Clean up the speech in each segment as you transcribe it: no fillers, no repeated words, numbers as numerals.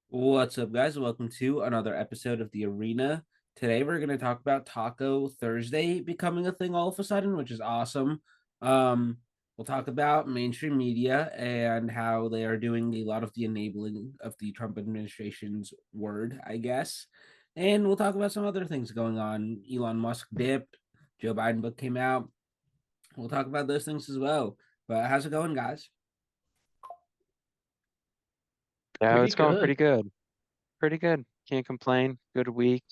What's up, guys? Welcome to another episode of The Arena. Today, we're going to talk about Taco Thursday becoming a thing all of a sudden, which is awesome. Um, we'll talk about mainstream media and how they are doing a lot of the enabling of the Trump administration's word, I guess. And we'll talk about some other things going on. Elon Musk dipped, Joe Biden book came out. We'll talk about those things as well. But how's it going, guys? Yeah, Pretty it's going good. pretty good. Pretty good. Can't complain. Good week.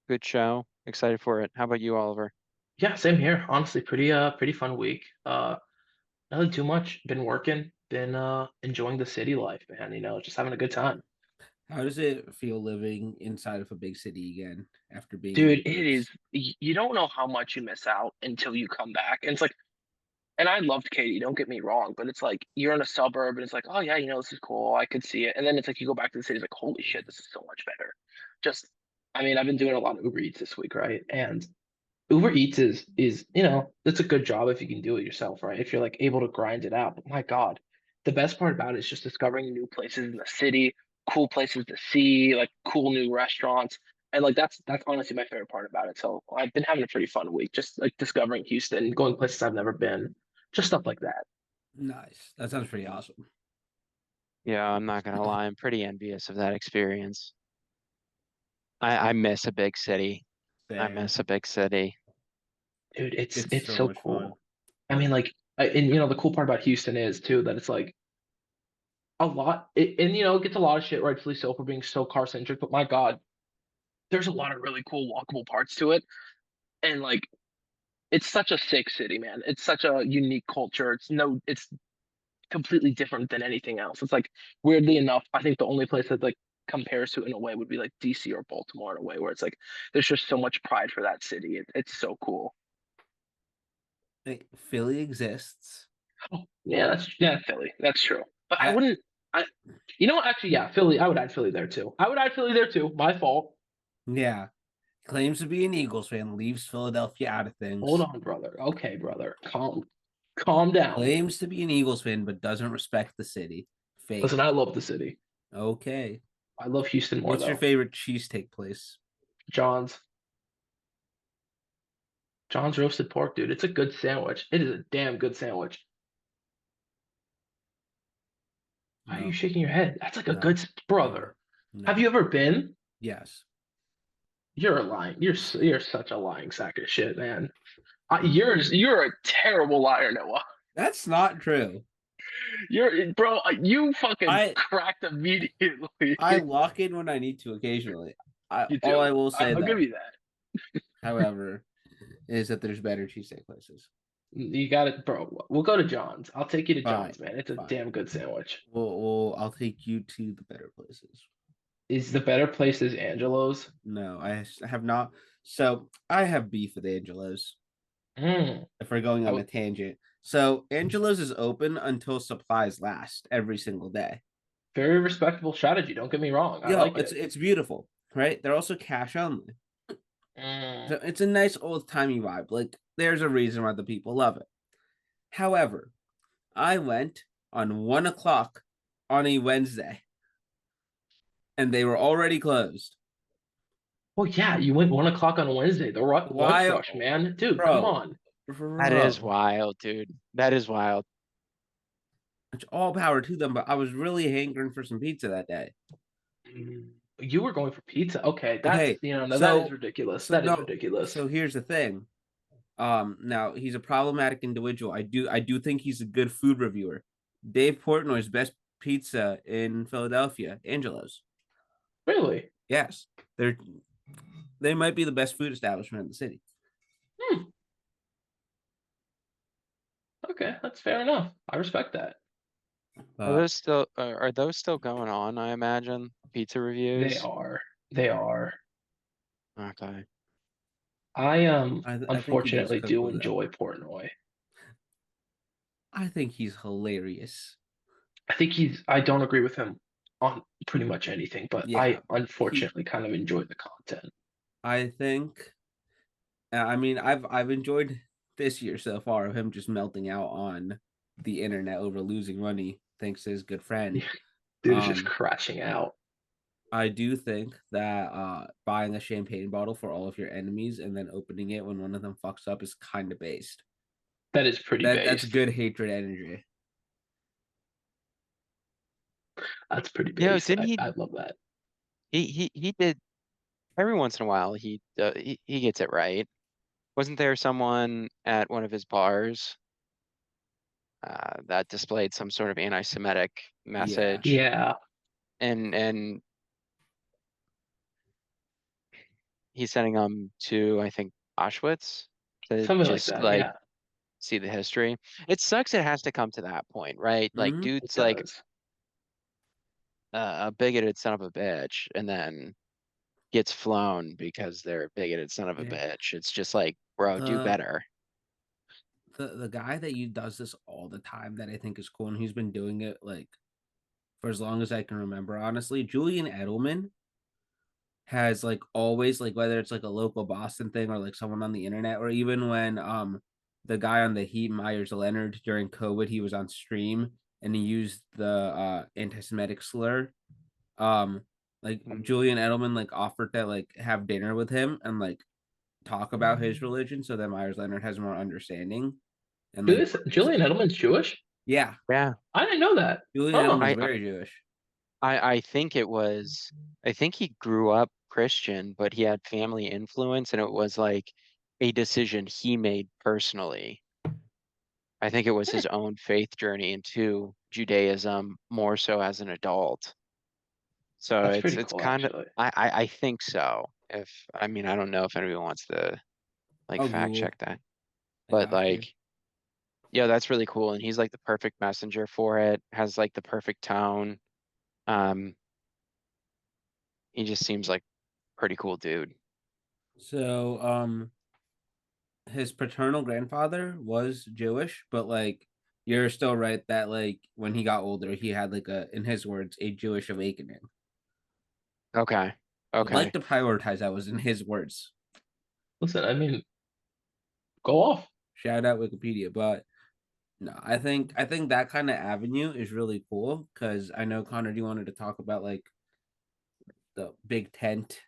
Good show. Excited for it. How about you, Oliver? Yeah, same here. Honestly, pretty fun week. Nothing too much. Been working, been enjoying the city life, man, just having a good time. How does it feel living inside of a big city again after being in the Dude, it is. burbs? You don't know how much you miss out until you come back. And it's like, and I loved Katie, don't get me wrong, but it's like you're in a suburb and it's like, oh yeah, this is cool. I could see it. And then it's like you go back to the city, it's like, holy shit, this is so much better. Just, I mean, I've been doing a lot of Uber Eats this week, right? And Uber Eats is, it's a good job if you can do it yourself, right? If you're like able to grind it out. But my God, the best part about it is just discovering new places in the city, cool places to see, like cool new restaurants. And like that's honestly my favorite part about it. So I've been having a pretty fun week, just like discovering Houston, going places I've never been, just stuff like that. Nice. That sounds pretty awesome. Yeah, I'm not gonna lie. I'm pretty envious of that experience. I miss a big city. I Same. miss a big city. Dude, it's It's it's so so much fun. cool. I mean, like, and the cool part about Houston is too that it's like a lot, and it gets a lot of shit, rightfully so, for being so car centric. But my God, there's a lot of really cool walkable parts to it. And like it's such a sick city, man. It's such a unique culture. It's completely different than anything else. It's like weirdly enough, I think the only place that like compares to it in a way would be like DC or Baltimore in a way where it's like there's just so much pride for that city. It's so cool. Like, Philly exists. Oh, yeah, yeah, Philly. That's true. But I I wouldn't. I, actually, yeah, Philly. I would add Philly there too. I would add Philly there too. My fault. yeah. Claims to be an Eagles fan, leaves Philadelphia out of Hold things. on, brother. Okay, brother. Calm down. Claims to be an Eagles fan, but doesn't respect the city. Listen, Fake. I love the city. Okay. I love Houston more What's your though. favorite cheesesteak place? John's. John's roasted pork, dude. It's a good sandwich. It is a damn good sandwich. Why are you No, shaking your head? That's like a no, no, brother. Have no. you ever been? Yes. You're a lying. You're such a lying sack of shit, man. You're a terrible liar, Noah. That's not true. You're bro. You fucking I cracked immediately. I lock in when I need to occasionally. You All do. I will say I'll give though, you that. however, is that there's better cheesesteak places. You got it, bro. We'll go to John's. I'll take you to Fine, John's, man. It's a fine. damn good sandwich. I'll take you to the better places. Is the better place is Angelo's? No, I have not. So I have beef with Angelo's. Mm. If we're going I on a would, tangent, so Angelo's is open until supplies last every single day. very respectable strategy. Don't get me wrong. I Yo, like it's it. it's beautiful, right? They're also cash only, Mm. so it's a nice old timey vibe. Like there's a reason why the people love it. However, I went on 1 o'clock on a Wednesday, and they were already closed. Well, yeah, you went 1 o'clock on Wednesday. The lunch Why, rush, man. Dude, come bro? on. That is Bro, wild, dude. That is wild. it's all power to them. But I was really hankering for some pizza that day. Mm. You were going for pizza. Okay, that's Okay, no, that is so ridiculous. so That is no, ridiculous. so here's the thing. Now he's a problematic individual. I do think he's a good food reviewer. Dave Portnoy's best pizza in Philadelphia, Angelo's. Really? Yes, they might be the best food establishment in the city. Hmm. Okay, that's fair enough. I respect that. Uh, Are those still going on, I imagine? Pizza They reviews? are. They are. Okay. I I think he does unfortunately cook do well. enjoy Portnoy. I think he's hilarious. I think I don't agree with him on pretty much anything, but Yeah, I he. unfortunately kind of enjoy the content. I think. I mean, I've enjoyed this year so far of him just melting out on the internet over losing money thanks to his good friend. Dude is just Um, crashing out. I do think that buying a champagne bottle for all of your enemies and then opening it when one of them fucks up is kind of based. That is pretty That's based. good hatred energy. That's pretty You know, based. didn't he? I love that. He did every once in a while. He gets it right. Wasn't there someone at one of his bars that displayed some sort of anti-Semitic message, Yeah. and he's sending them to, I think, Auschwitz to Something like just that. like Yeah. see the history. It sucks it has to come to that point, right? Like, Mhm. It dude's like does. a bigoted son of a bitch, and then gets flown because they're a bigoted son of a Yeah. bitch. It's just like, bro, do The- better. The guy that you does this all the time that I think is cool, and he's been doing it like for as long as I can remember, honestly, Julian Edelman has like always, like, whether it's like a local Boston thing or like someone on the internet, or even when the guy on the Heat, Myers Leonard, during COVID, he was on stream and he used the anti-Semitic slur. Like Mm. Julian Edelman like offered to like have dinner with him and like talk about his religion so that Myers Leonard has more understanding. And like, Julian Edelman's Jewish? yeah, Yeah, I didn't know that. Julian Oh, Edelman's I very Jewish. I think it was. I think he grew up Christian, but he had family influence, and it was like a decision he made personally. I think it was his own faith journey into Judaism more so as an adult. So that's it's pretty it's cool, kind of actually. I think so. If I mean I don't know if anyone wants to like I'll fact Google. check that, I but got you. like yeah, that's really cool. And he's like the perfect messenger for it, has like the perfect tone. Um, he just seems like pretty cool dude. So, his paternal grandfather was Jewish, but like you're still right that like when he got older, he had like a, in his words, a Jewish awakening. Okay. Would like Okay. to prioritize, that was in his words. Listen, I mean, go off. Shout out Wikipedia, but no, I think that kind of avenue is really cool because I know, Connor, you wanted to talk about like the big tent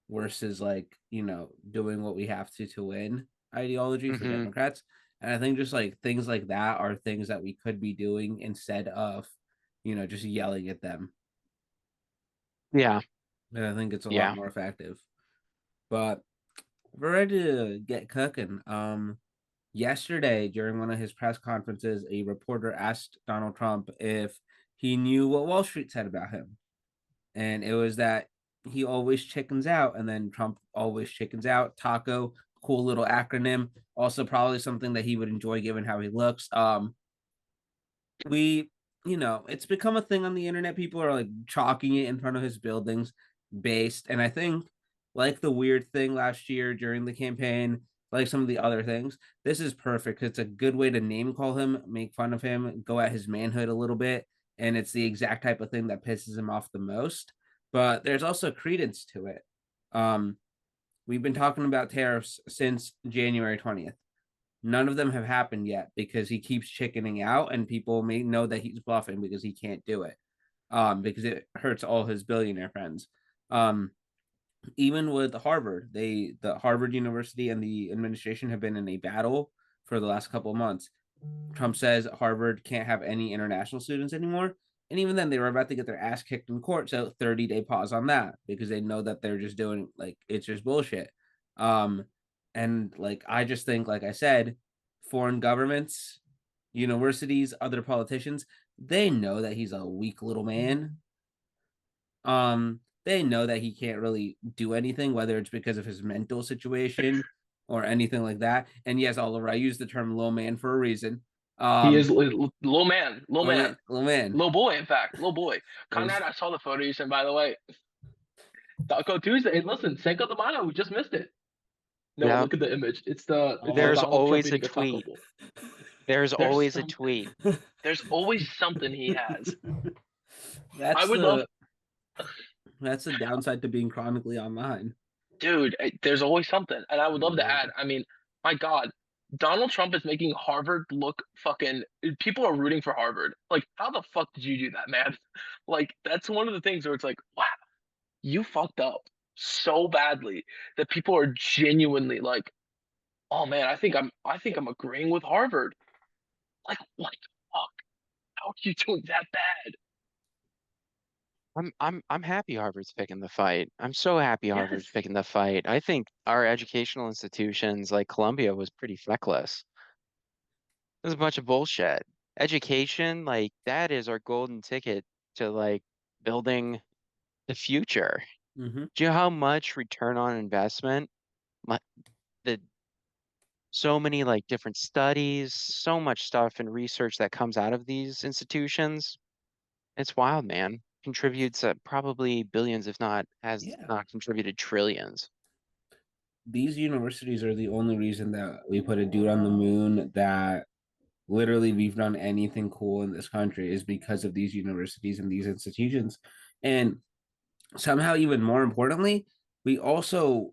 versus like, doing what we have to win ideology for Mm-hmm. Democrats. And I think just like things like that are things that we could be doing instead of, just yelling at them. Yeah. And I think it's a lot Yeah. more effective. But we're ready to get cooking. Yesterday during one of his press conferences, a reporter asked Donald Trump if he knew what Wall Street said about him. And it was that he always chickens out, and then Trump always chickens out. Taco, cool little acronym. Also, probably something that he would enjoy given how he looks. We, it's become a thing on the internet. People are like chalking it in front of his buildings, based, and I think like the weird thing last year during the campaign, like some of the other things, this is perfect. It's a good way to name call him, make fun of him, go at his manhood a little bit, and it's the exact type of thing that pisses him off the most. But there's also credence to it. Um, we've been talking about tariffs since January 20th. None of them have happened yet because he keeps chickening out, and people may know that he's bluffing because he can't do it. Because it hurts all his billionaire friends. Um, Even with Harvard, the Harvard University and the administration have been in a battle for the last couple of months. Trump says Harvard can't have any international students anymore. And even then, they were about to get their ass kicked in court. So 30-day pause on that because they know that they're just doing like it's just bullshit. Um, and like I just think, like I said, foreign governments, universities, other politicians, they know that he's a weak little man. They know that he can't really do anything, whether it's because of his mental situation or anything like that. And yes, Oliver, I use the term "low man" for a reason. He is Low man, low man, Low man. low boy. In fact, low boy. There's- Conrad, I saw the photo you sent. By the way, Taco Tuesday. Listen, Cinco de Mayo, we just missed it. No, Yeah. look at the image. It's the There's Donald Trump always a eating taco tweet. bowl. There's There's always a something. tweet. there's always something he has. That's I would love, that's the downside to being chronically online. dude. There's always something, and I would love to Mhm. add. I mean, my God, Donald Trump is making Harvard look fucking. People are rooting for Harvard. Like, how the fuck did you do that, man? Like, that's one of the things where it's like, wow, you fucked up so badly that people are genuinely like, oh man, I think I'm agreeing with Harvard. Like, what the fuck? How are you doing that bad? I'm happy Harvard's picking the fight. I'm so happy Harvard's Yes. picking the fight. I think our educational institutions like Columbia was pretty feckless. It was a bunch of bullshit. Education, like that is our golden ticket to like building the future. Mm-hmm. Do you know how much return on investment? My, the so many like different studies, so much stuff and research that comes out of these institutions. It's wild, man. Contributes probably billions, if not has Yeah. not contributed trillions. These universities are the only reason that we put a dude on the moon, that literally we've done anything cool in this country, is because of these universities and these institutions. And somehow, even more importantly, we also,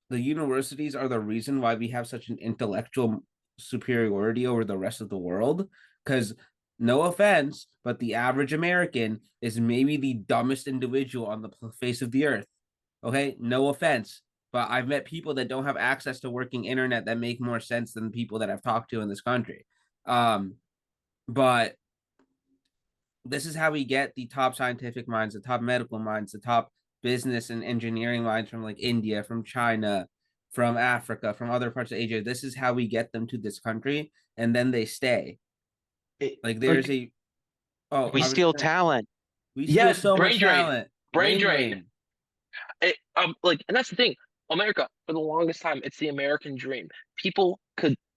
the universities are the reason why we have such an intellectual superiority over the rest of the world. Because, no offense, but the average American is maybe the dumbest individual on the face of the earth. Okay, no offense, but I've met people that don't have access to working internet that make more sense than people that I've talked to in this country. Um, but this is how we get the top scientific minds, the top medical minds, the top business and engineering minds from like India, from China, from Africa, from other parts of Asia. This is how we get them to this country, and then they stay. Like there's a oh, We I was steal gonna, talent. we steal Yes, so much brain drain. talent, Brain brain drain. drain. Like, and that's the thing. America, for the longest time, it's the American dream.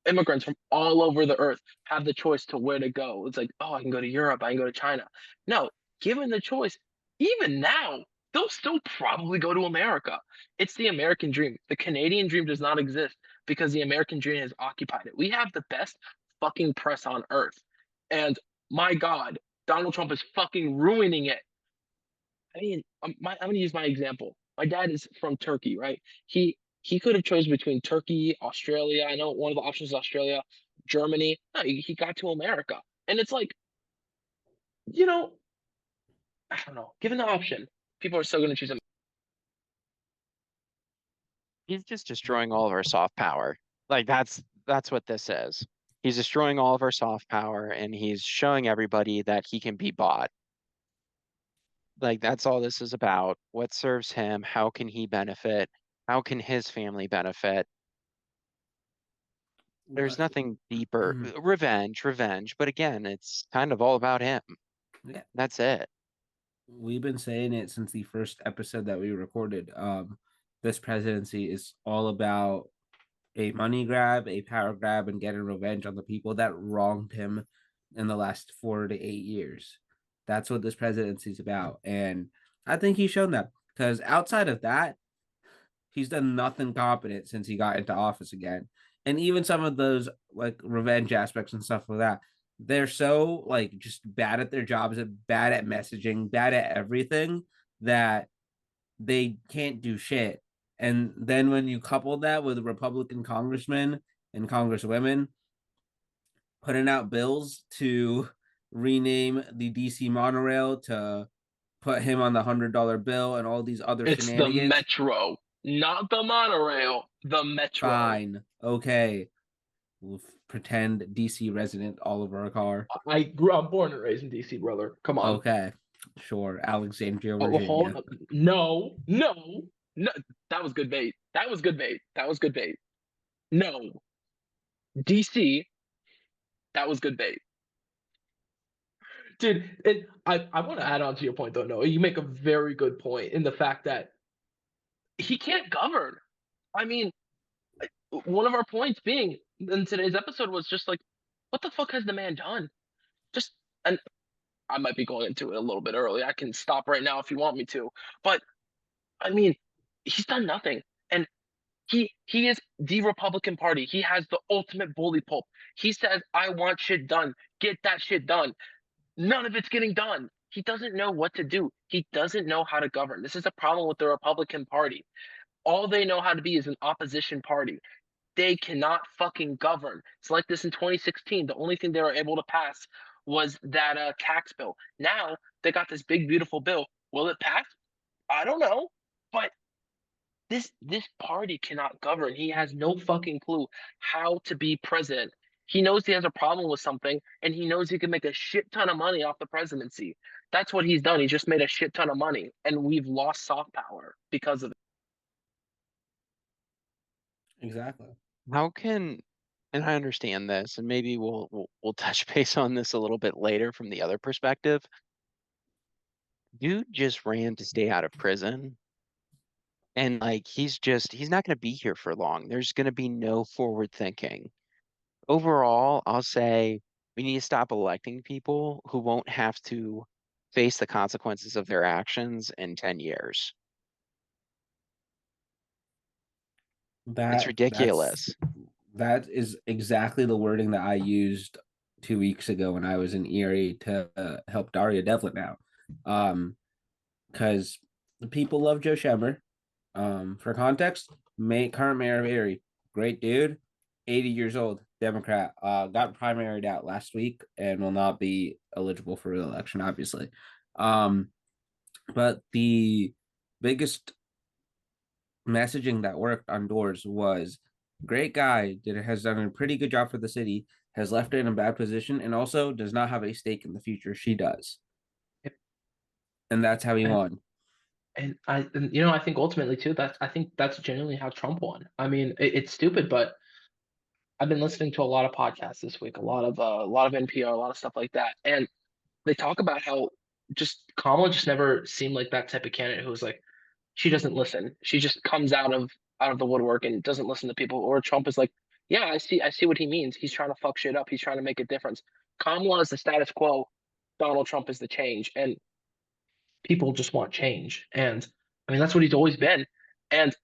Immigrants from all over the earth have the choice to where to go. It's like, oh, I can go to Europe, I can go to China. No, given the choice, even now, they'll still probably go to America. It's the American dream. The Canadian dream does not exist because the American dream has occupied it. We have the best fucking press on earth. And my God, Donald Trump is fucking ruining it. I mean, I'm gonna use my example. My dad is from Turkey, right? He could have chosen between Turkey, Australia. I know one of the options is Australia, Germany. No, he got to America, and it's like, you know, I don't know. Given the option, people are still gonna choose him. He's just destroying all of our soft power. Like that's what this is. He's destroying all of our soft power and he's showing everybody that he can be bought. Like that's all this is about. What serves him? How can he benefit? How can his family benefit? There's nothing deeper. Revenge, revenge. But again, it's kind of all about him. Yeah, That's it. we've been saying it since the first episode that we recorded. This presidency is all about a money grab, a power grab, and getting revenge on the people that wronged him in the last 4 to 8 years. That's what this presidency is about. And I think he's shown that, because outside of that, he's done nothing competent since he got into office again. And even some of those like revenge aspects and stuff like that, they're so like just bad at their jobs, bad at messaging, bad at everything, that they can't do shit. And then when you couple that with Republican congressmen and congresswomen putting out bills to rename the DC monorail, to put him on the $100 bill, and all these other It's the shenanigans. metro, not the monorail. The metro. Fine. Okay. We'll pretend DC resident Oliver Carr. I'm born and raised in DC, brother. Come on. Okay. Sure. Alexandria, Oh, Virginia. no, no. No, that was good bait. That was good bait. That was good bait. No, DC. That was good bait. Dude, and I want to add on to your point though, Noah. You make a very good point in the fact that He can't govern. I mean, one of our points being in today's episode was just like, what the fuck has the man done? Just, and I might be going into it a little bit early. I can stop right now if you want me to. But I mean, he's done nothing. And he is the Republican Party. He has the ultimate bully pulp. He says, I want shit done. Get that shit done. None of it's getting done. He doesn't know what to do. He doesn't know how to govern. This is a problem with the Republican Party. All they know how to be is an opposition party. they cannot fucking govern. It's like this in 2016. The only thing they were able to pass was that tax bill. Now they got this big beautiful bill. Will it pass? I don't know, but this party cannot govern. He has no fucking clue how to be president. He knows he has a problem with something, and he knows he can make a shit ton of money off the presidency. That's what he's done. He just made a shit ton of money, and we've lost soft power because of it. Exactly. How can, and I understand this, and maybe we'll touch base on this a little bit later from the other perspective. Dude just ran to stay out of prison. And like he's not gonna be here for long. There's gonna be no forward thinking. Overall, I'll say we need to stop electing people who won't have to face the consequences of their actions in 10 years. It's ridiculous. That is exactly the wording that I used 2 weeks ago when I was in Erie to help Daria Devlin out. Because the people love Joe Schemmer. For context, current mayor of Erie, great dude, 80 years old, Democrat. Got primaried out last week and will not be eligible for re-election, obviously. But the biggest messaging that worked on Doors was great guy, has done a pretty good job for the city, has left it in a bad position, and also does not have a stake in the future. She does. Yep. And that's how he won. And I think ultimately too, I think that's genuinely how Trump won. I mean, it's stupid, but I've been listening to a lot of podcasts this week, a lot of NPR, a lot of stuff like that, and they talk about how just Kamala just never seemed like that type of candidate who was like, she doesn't listen. She just comes out of the woodwork and doesn't listen to people. Or Trump is like, yeah, I see what he means. He's trying to fuck shit up. He's trying to make a difference. Kamala is the status quo. Donald Trump is the change, and people just want change. And I mean, that's what he's always been. And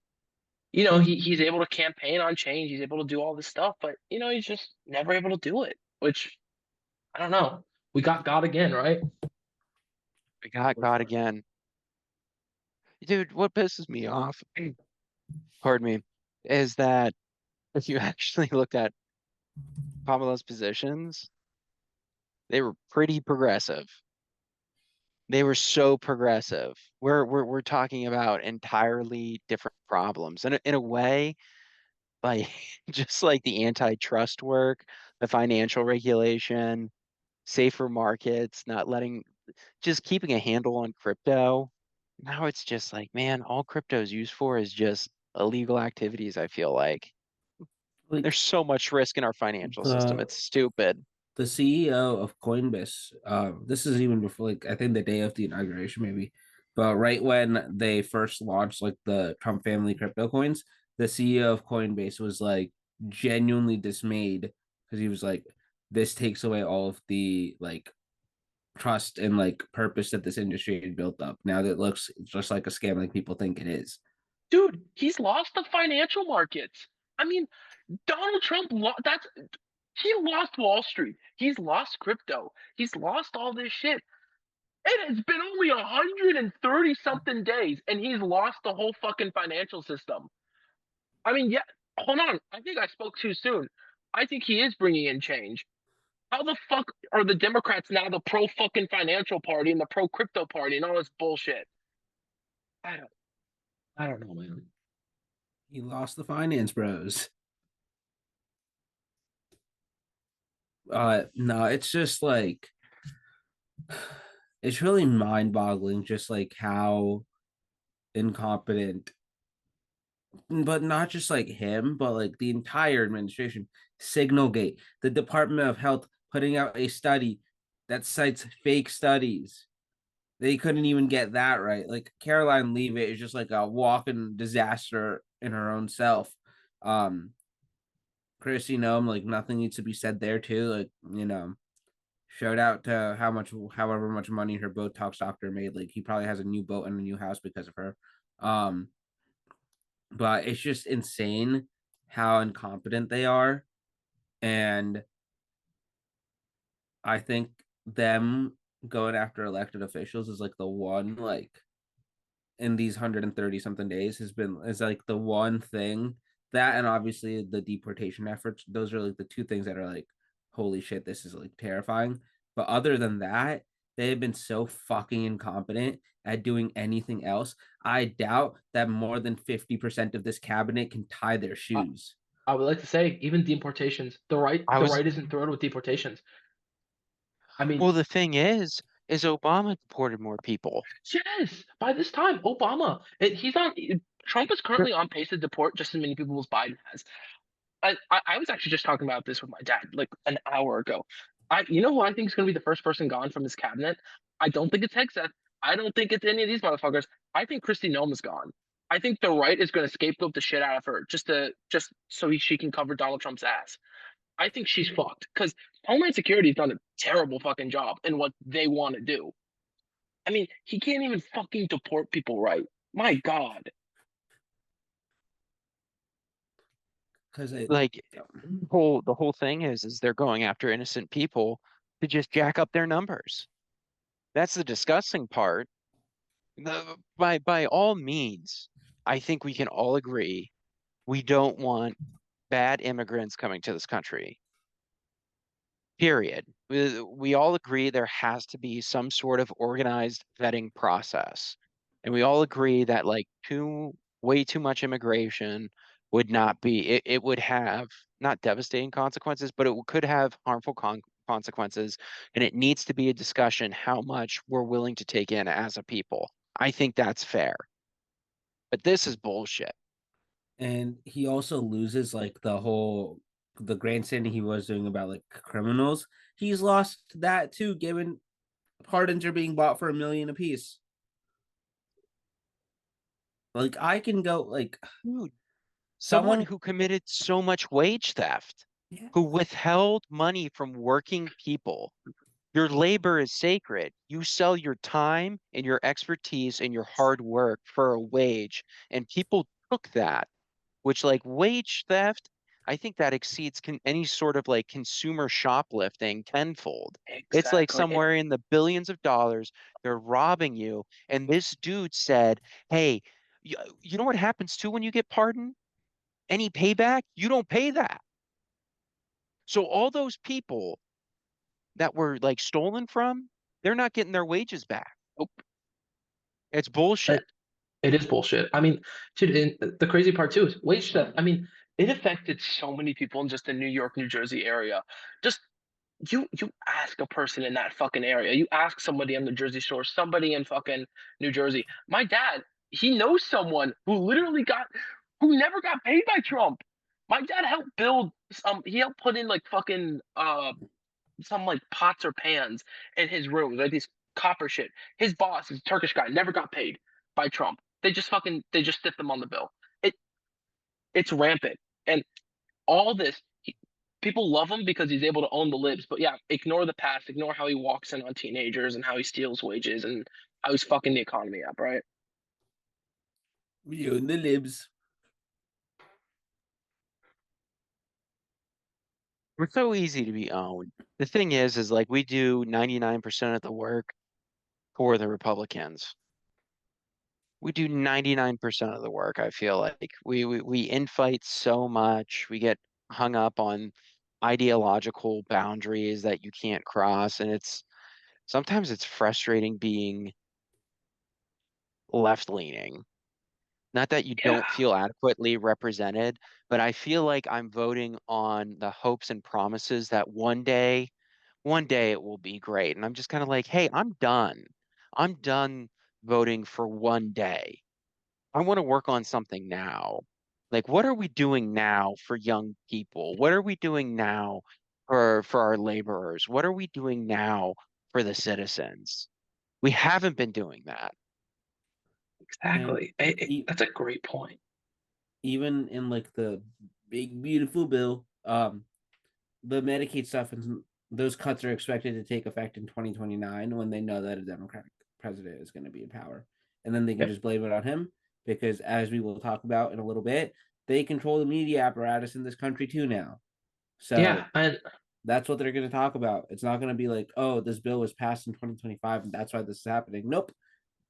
he's able to campaign on change. He's able to do all this stuff, but he's just never able to do it. Which I don't know. We got God again, right? We got God again. Dude, what pisses me off, pardon me, is that if you actually looked at Kamala's positions, they were pretty progressive. They were so progressive. We're talking about entirely different problems. And in a way, like just like the antitrust work, the financial regulation, safer markets, not letting, just keeping a handle on crypto. Now it's just like, man, all crypto is used for is just illegal activities, I feel like. Like There's so much risk in our financial system. It's stupid. the CEO of Coinbase, this is even before, like, I think the day of the inauguration, maybe, but right when they first launched like the Trump family crypto coins, the CEO of Coinbase was like genuinely dismayed because he was like, this takes away all of the like trust and like purpose that this industry had built up. Now that it looks just like a scam, like people think it is. Dude, he's lost the financial markets. I mean, Donald Trump, he lost Wall Street. He's lost crypto. He's lost all this shit. It has been only 130 something days, and he's lost the whole fucking financial system. I mean, yeah, hold on. I think I spoke too soon. I think he is bringing in change. How the fuck are the Democrats now the pro fucking financial party and the pro crypto party and all this bullshit? I don't, I don't know, man. He lost the finance bros. No, it's just like it's really mind-boggling just like how incompetent, but not just like him, but like the entire administration. Signalgate, the Department of Health putting out a study that cites fake studies. They couldn't even get that right. Like Caroline Leavitt is just like a walking disaster in her own self. Chris, like nothing needs to be said there too. Like, shout out to however much money her Botox doctor made. Like he probably has a new boat and a new house because of her. But it's just insane how incompetent they are. And I think them going after elected officials is like the one, like, in these 130 something days is like the one thing that and obviously the deportation efforts. Those are like the two things that are like, holy shit, this is like terrifying. But other than that, they have been so fucking incompetent at doing anything else. I doubt that more than 50% of this cabinet can tie their shoes. I would like to say even deportations. The right isn't thrilled with deportations. I mean, Well, the thing is Obama deported more people. yes, by this time, Obama, Trump is currently on pace to deport just as many people as Biden has. I was actually just talking about this with my dad like an hour ago. You know who I think is going to be the first person gone from his cabinet? I don't think it's Hegseth. I don't think it's any of these motherfuckers. I think Kristi Noem is gone. I think the right is going to scapegoat the shit out of her just so she can cover Donald Trump's ass. I think she's fucked because Homeland Security has done a terrible fucking job in what they want to do. I mean, he can't even fucking deport people right. My God. Because Like the whole thing is they're going after innocent people to just jack up their numbers. That's the disgusting part. By all means, I think we can all agree we don't want bad immigrants coming to this country. Period. We all agree there has to be some sort of organized vetting process. And we all agree that like way too much immigration would not be it would have not devastating consequences, but it could have harmful consequences. And it needs to be a discussion how much we're willing to take in as a people. I think that's fair. But this is bullshit. and he also loses like the grandstanding he was doing about like criminals. He's lost that too, given pardons are being bought for $1 million apiece. Like I can go like Dude, someone someone. who committed so much wage theft, Yeah. who withheld money from working people. Your labor is sacred. You sell your time and your expertise and your hard work for a wage, and people took that, which like wage theft, I think that exceeds any sort of like consumer shoplifting tenfold. It's like Exactly. somewhere in the billions of dollars, they're robbing you. And this dude said, hey, you know what happens too when you get pardoned? Any payback? You don't pay that. So all those people that were like stolen from, they're not getting their wages back. Nope. It's bullshit. It, it is bullshit. I mean, dude, and the crazy part too is wage theft. I mean, it affected so many people in just the New York, New Jersey area. Just you ask a person in that fucking area. You ask somebody on the Jersey Shore, somebody in fucking New Jersey. My dad, he knows someone who never got paid by Trump. My dad helped build he helped put in like fucking some like pots or pans in his room, like these copper shit. His boss is a Turkish guy, never got paid by Trump. They just stiffed them on the bill. It it's rampant. And all this people love him because he's able to own the libs. But yeah, ignore the past, ignore how he walks in on teenagers and how he steals wages and how he's fucking the economy up, right? You and the libs. We're so easy to be owned. The thing is like we do 99% of the work for the Republicans. We do 99% of the work. I feel like we infight so much. We get hung up on ideological boundaries that you can't cross, and sometimes it's frustrating being left leaning. Not that you Yeah. don't feel adequately represented, but I feel like I'm voting on the hopes and promises that one day it will be great. And I'm just kind of like, hey, I'm done. I'm done voting for one day. I want to work on something now. Like, what are we doing now for young people? What are we doing now for our laborers? What are we doing now for the citizens? We haven't been doing that. And Exactly. That's a great point. even in like the big beautiful bill, the Medicaid stuff and those cuts are expected to take effect in 2029 when they know that a Democratic president is going to be in power. And then they can Yep. just blame it on him because, as we will talk about in a little bit, they control the media apparatus in this country too now. So Yeah, and that's what they're going to talk about. It's not going to be like, oh, this bill was passed in 2025 and that's why this is happening. Nope.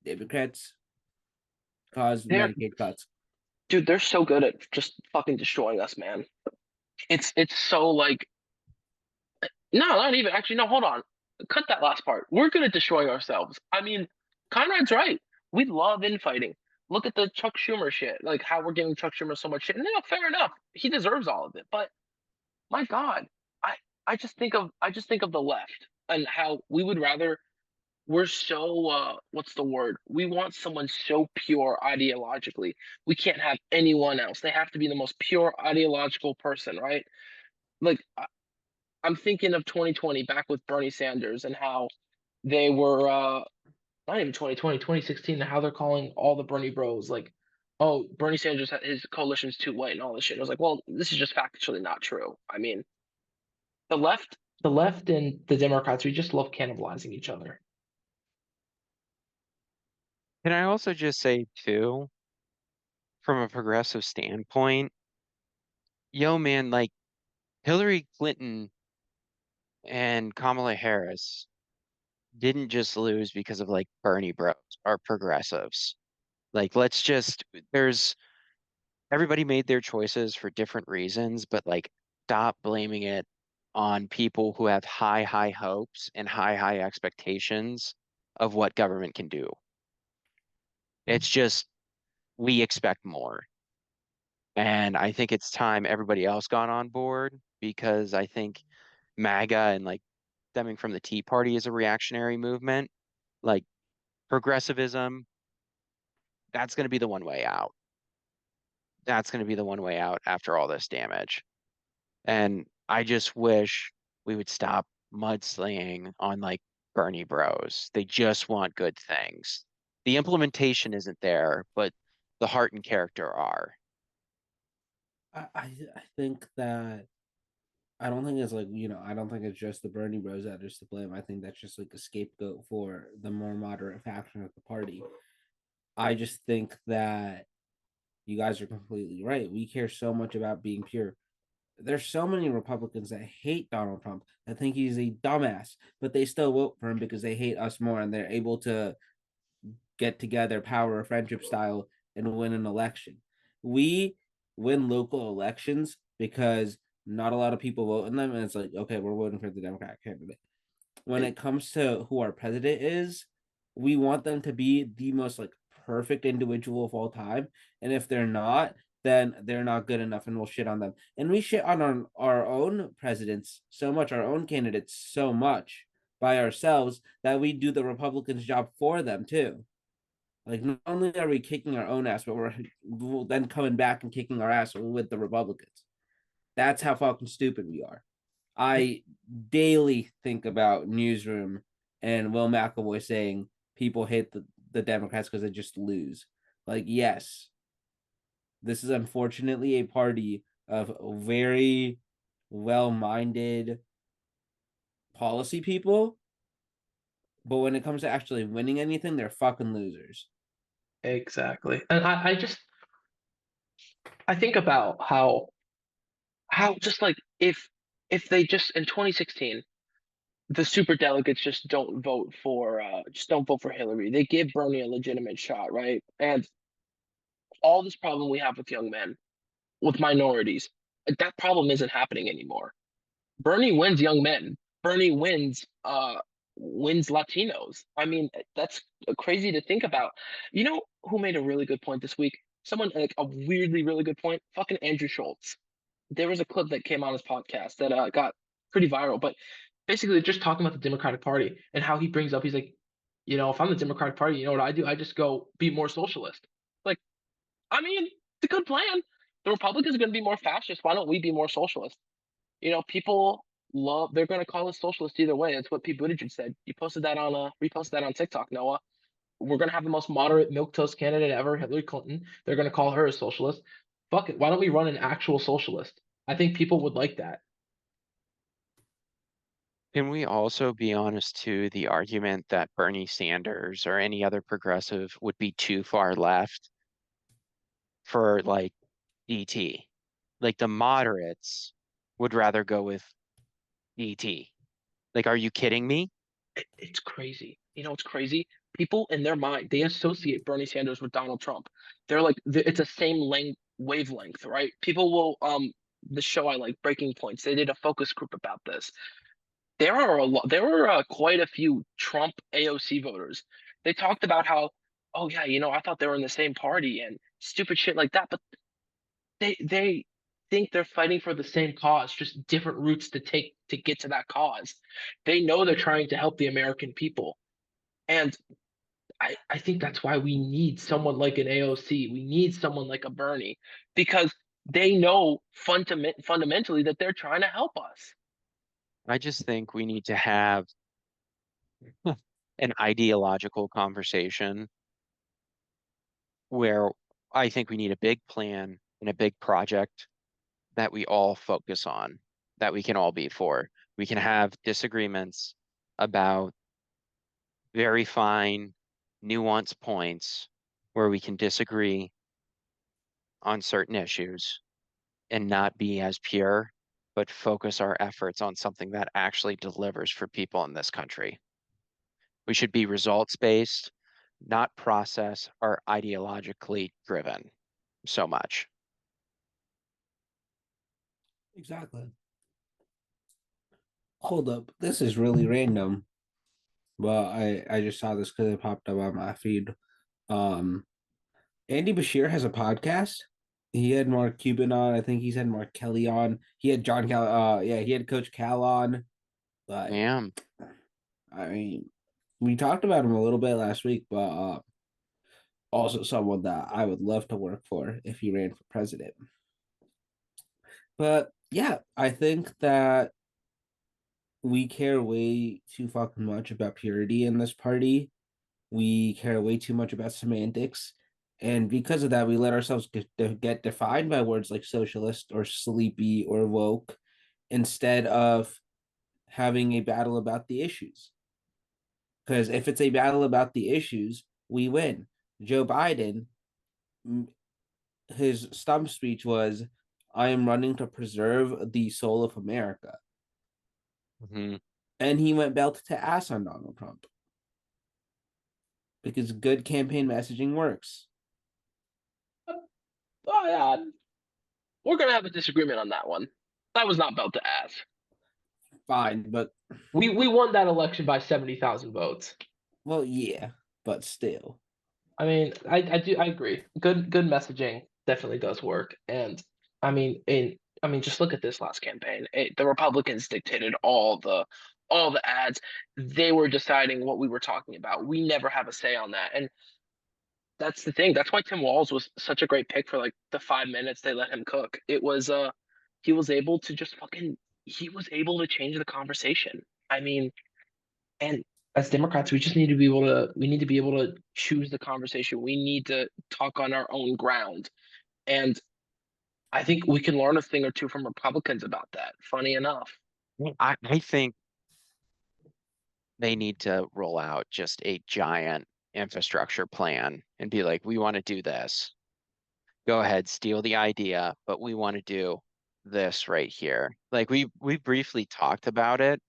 Democrats caused they're Medicaid cuts. Dude, they're so good at just fucking destroying us, man. It's so like no, not even actually. No, hold on. Cut that last part. We're good at destroying ourselves. I mean, Conrad's right. We love infighting. Look at the Chuck Schumer shit. Like how we're giving Chuck Schumer so much shit. No, fair enough. He deserves all of it. But my God, I I just think of the left and how we would rather we're so what's the word? We want someone so pure ideologically. We can't have anyone else. They have to be the most pure ideological person, right? Like I'm thinking of 2020 back with Bernie Sanders and how they were not even 2020, 2016, and how they're calling all the Bernie bros like, oh, Bernie Sanders his coalition's too white and all this shit. I was like, well, this is just factually not true. I mean, the left, The left and the Democrats, we just love cannibalizing each other. Can I also just say too, from a progressive standpoint, yo man, like Hillary Clinton and Kamala Harris didn't just lose because of like Bernie bros or progressives. Like let's just there's everybody made their choices for different reasons, but like stop blaming it on people who have high hopes and high expectations of what government can do. It's just we expect more. And I think it's time everybody else got on board because I think MAGA and like stemming from the Tea Party is a reactionary movement. Like progressivism, that's going to be the one way out. That's going to be the one way out after all this damage. And I just wish we would stop mudslinging on like Bernie bros. They just want good things. The implementation isn't there, but the heart and character are. I think that I don't think it's like, I don't think it's just the Bernie Bros that is to blame. I think that's just like a scapegoat for the more moderate faction of the party. I just think that you guys are completely right. We care so much about being pure. There's so many Republicans that hate Donald Trump that think he's a dumbass, but they still vote for him because they hate us more and they're able to get together power of friendship style and win an election. We win local elections because not a lot of people vote in them, and it's like, okay, we're voting for the Democratic candidate. When it comes to who our president is, we want them to be the most like perfect individual of all time. And if they're not, then they're not good enough and we'll shit on them. And we shit on our own presidents so much, our own candidates so much by ourselves that we do the Republicans' job for them too. Like not only are we kicking our own ass, but we're then coming back and kicking our ass with the Republicans. That's how fucking stupid we are. I daily think about Newsroom and Will McAvoy saying people hate the Democrats because they just lose. Like, yes, this is unfortunately a party of very well-minded policy people, but when it comes to actually winning anything, they're fucking losers. Exactly. And I think about how just like if they just in 2016 the super delegates just don't vote for Hillary. They give Bernie a legitimate shot, right? And all this problem we have with young men, with minorities, that problem isn't happening anymore. Bernie wins young men. Bernie wins Latinos. I mean, that's crazy to think about. You know who made a really good point this week? Someone like a weirdly really good point. Fucking Andrew Schultz. There was a clip that came on his podcast that got pretty viral, but basically just talking about the Democratic Party and how he brings up, he's like, if I'm the Democratic Party, you know what I do? I just go be more socialist. Like, I mean, it's a good plan. The Republicans are going to be more fascist. Why don't we be more socialist? People they're going to call us socialist either way. That's what Pete Buttigieg said. You posted that reposted that on TikTok, Noah. We're going to have the most moderate milquetoast candidate ever, Hillary Clinton. They're going to call her a socialist. Fuck it. Why don't we run an actual socialist? I think people would like that. Can we also be honest to the argument that Bernie Sanders or any other progressive would be too far left for like DT? Like the moderates would rather go with DT. Like, are you kidding me? It's crazy. It's crazy. people in their mind, they associate Bernie Sanders with Donald Trump. They're like, it's a same wavelength, right? People will, the show I like, Breaking Points, they did a focus group about this. There were quite a few Trump AOC voters. They talked about how, oh yeah, I thought they were in the same party and stupid shit like that. But they think they're fighting for the same cause, just different routes to take to get to that cause. They know they're trying to help the American people. And I think that's why we need someone like an AOC. We need someone like a Bernie because they know fundamentally that they're trying to help us. I just think we need to have an ideological conversation where I think we need a big plan and a big project that we all focus on, that we can all be for. We can have disagreements about very fine, nuanced points where we can disagree on certain issues and not be as pure, but focus our efforts on something that actually delivers for people in this country. We should be results based, not process or ideologically driven so much. Exactly. Hold up. This is really random. Well, I just saw this because it popped up on my feed. Um, Andy Bashir has a podcast. He had Mark Cuban on. I think he's had Mark Kelly on. He had John Cal. Yeah, he had Coach Cal on. But Damn. I mean, we talked about him a little bit last week, but also someone that I would love to work for if he ran for president. But yeah, I think that we care way too fucking much about purity in this party. We care way too much about semantics. And because of that, we let ourselves get defined by words like socialist or sleepy or woke instead of having a battle about the issues. Because if it's a battle about the issues, we win. Joe Biden, his stump speech was, I am running to preserve the soul of America. Mm-hmm. And he went belt to ass on Donald Trump. Because good campaign messaging works. Oh yeah, we're gonna have a disagreement on that one. That was not belt to ass. Fine, but We won that election by 70,000 votes. well, yeah, but still. I mean, I agree. Good messaging definitely does work. And I mean, just look at this last campaign. The Republicans dictated all the ads. They were deciding what we were talking about. We never have a say on that. And that's the thing. That's why Tim Walz was such a great pick for like the 5 minutes they let him cook. It was he was able to just he was able to change the conversation. I mean, and as Democrats, we just need to be able to choose the conversation. We need to talk on our own ground. And I think we can learn a thing or two from Republicans about that, funny enough. I think they need to roll out just a giant infrastructure plan and be like, we want to do this. Go ahead, steal the idea, but we want to do this right here. Like we briefly talked about it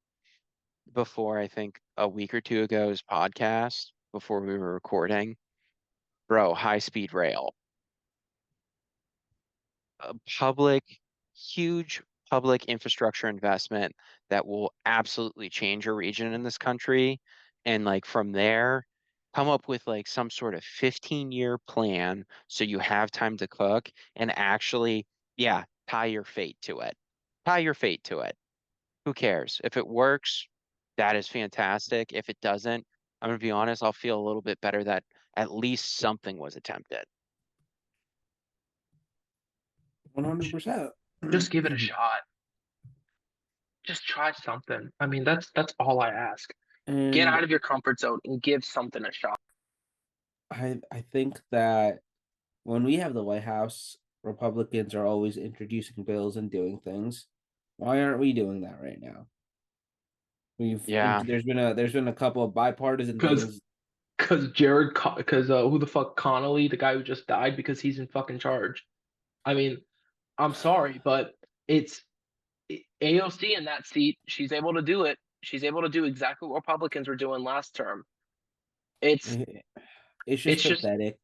before, I think a week or two ago's podcast before we were recording. Bro, high speed rail. A huge public infrastructure investment that will absolutely change a region in this country. And like from there, come up with like some sort of 15-year plan so you have time to cook and actually, yeah, tie your fate to it. Tie your fate to it. Who cares? If it works, that is fantastic. If it doesn't, I'm gonna be honest, I'll feel a little bit better that at least something was attempted. 100%. Just give it a shot. Just try something. I mean, that's all I ask. Get And out of your comfort zone and give something a shot. I think that when we have the White House, Republicans are always introducing bills and doing things. Why aren't we doing that right now? Yeah. There's been a couple of bipartisan things. Because who the fuck Connolly, the guy who just died, because he's in fucking charge. I mean, I'm sorry, but it's AOC in that seat. She's able to do it. She's able to do exactly what Republicans were doing last term. It's It's just it's just pathetic.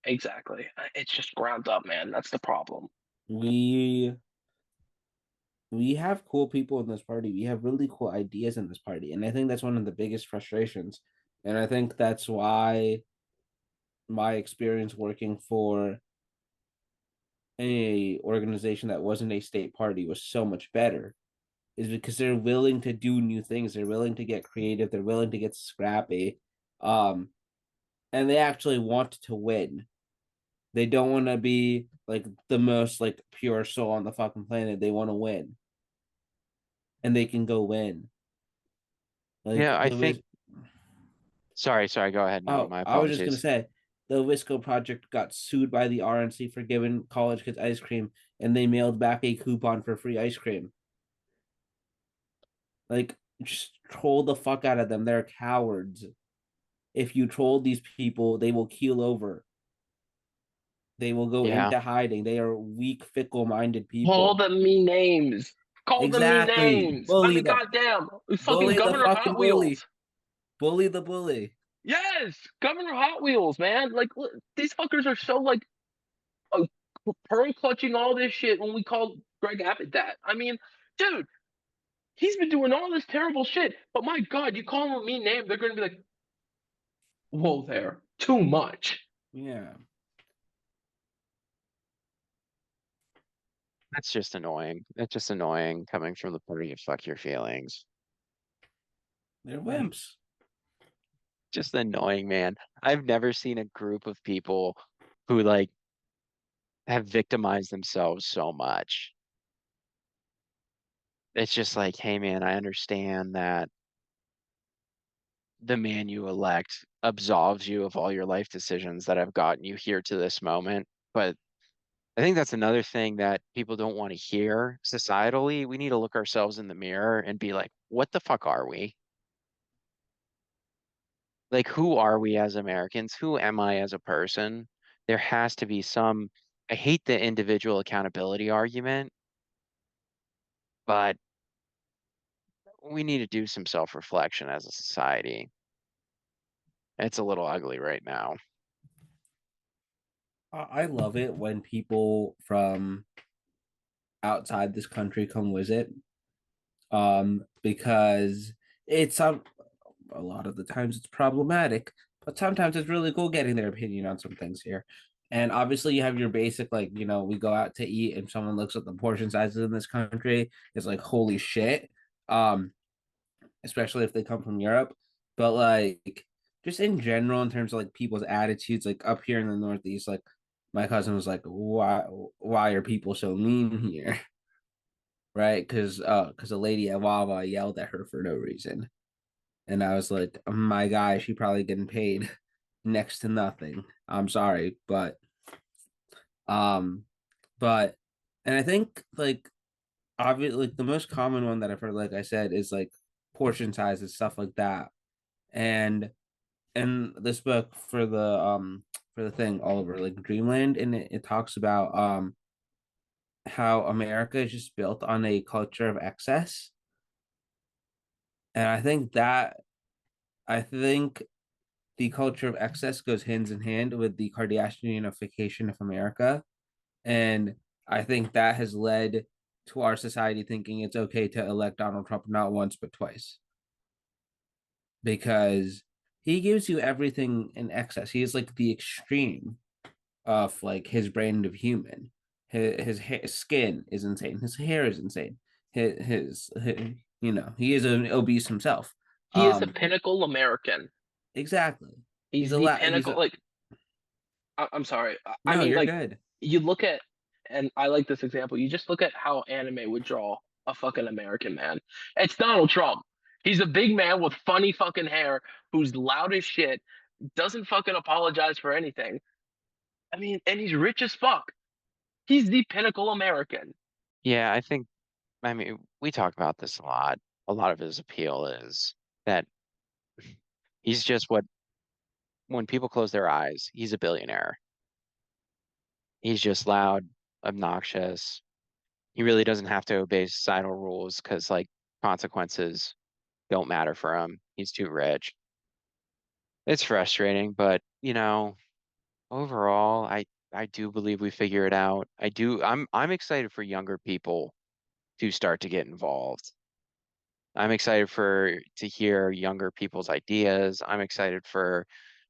exactly. It's just ground up, man. That's the problem. We we have cool people in this party. We have really cool ideas in this party, and I think that's one of the biggest frustrations. And I think that's why my experience working for a organization that wasn't a state party was so much better, is because they're willing to do new things, they're willing to get creative, they're willing to get scrappy, um and they actually want to win. They don't want to be like the most like pure soul on the fucking planet. They want to win, and they can go win. Like Yeah, I the think, sorry, go ahead, Noah, oh, my I was just gonna apologies. say the Wisco project got sued by the RNC for giving college kids ice cream, and they mailed back a coupon for free ice cream. Like, just troll the fuck out of them. They're cowards. If you troll these people, they will keel over. They will go Yeah, into hiding. They are weak, fickle-minded Call people. them mean names. Call them mean Exactly. names. I Bully mean, them. goddamn, fucking Bully the Governor fucking Hot Wheels. bully. Bully the bully. Yes, Governor Hot Wheels, man. Like these fuckers are so like uh, pearl clutching all this shit when we call Greg Abbott that. I mean, dude, he's been doing all this terrible shit. But my God, you call him a mean name, they're gonna be like, whoa there, too much. Yeah. that's just annoying. That's just annoying coming from the party of fuck your feelings. They're Like, wimps. just annoying, man. I've never seen a group of people who like have victimized themselves so much. It's just like, hey man, I understand that the man you elect absolves you of all your life decisions that have gotten you here to this moment. But I think that's another thing that people don't want to hear societally. We need to look ourselves in the mirror and be like, what the fuck are we? Like, who are we as Americans? Who am I as a person? There has to be some, I hate the individual accountability argument, but we need to do some self-reflection as a society. It's a little ugly right now. I love it when people from outside this country come visit. Because it's a lot of the times it's problematic, but sometimes it's really cool getting their opinion on some things here. And obviously, you have your basic, like, we go out to eat and someone looks at the portion sizes in this country, it's like, holy shit. Um, Especially if they come from Europe. But like, just in general, in terms of like people's attitudes, like up here in the Northeast, like my cousin was like, why are people so mean here? Right? Because a lady at Wawa yelled at her for no reason. And I was like, my guy, she probably getting paid next to nothing. I'm sorry, um, but and I think like obviously like the most common one that I've heard, like I said, is like portion sizes, stuff like that. And this book for the thing all over like Dreamland, and it talks about how America is just built on a culture of excess. And I think the culture of excess goes hands in hand with the Kardashianification of America. And I think that has led to our society thinking it's okay to elect Donald Trump not once, but twice. Because he gives you everything in excess. He is like the extreme of like his brand of human. His skin is insane. His hair is insane. He is an obese himself. He is the Um, pinnacle American. exactly. He's He's a the lot. He's pinnacle. a Like, I'm sorry. I no. mean, You're like, good. you look at, and I like this example. You just look at how anime would draw a fucking American man. It's Donald Trump. He's a big man with funny fucking hair who's loud as shit, doesn't fucking apologize for anything. I mean, and he's rich as fuck. He's the pinnacle American. Yeah, I mean, we talk about this a lot. A lot of his appeal is that he's just what, when people close their eyes, he's a billionaire. He's just loud, obnoxious. He really doesn't have to obey societal rules because, like, consequences don't matter for him. He's too rich. It's frustrating, but overall, I do believe we figure it out. I'm excited for younger people to start to get involved. I'm excited to hear younger people's ideas. I'm excited for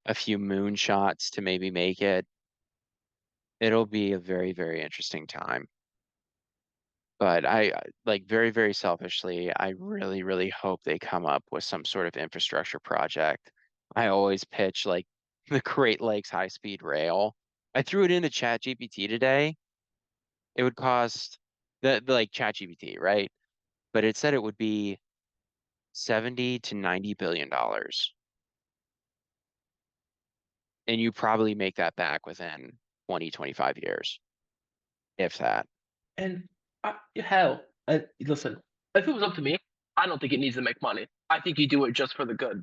a few moonshots to maybe make it. It'll be a very, very interesting time. But like very, very selfishly, I really, really hope they come up with some sort of infrastructure project. I always pitch like the Great Lakes high-speed rail. I threw it into ChatGPT today. It would cost like ChatGPT, right? But it said it would be 70 to 90 billion dollars. And you probably make that back within 20, 25 years, if that. And hell, and listen, if it was up to me, I don't think it needs to make money. I think you do it just for the good,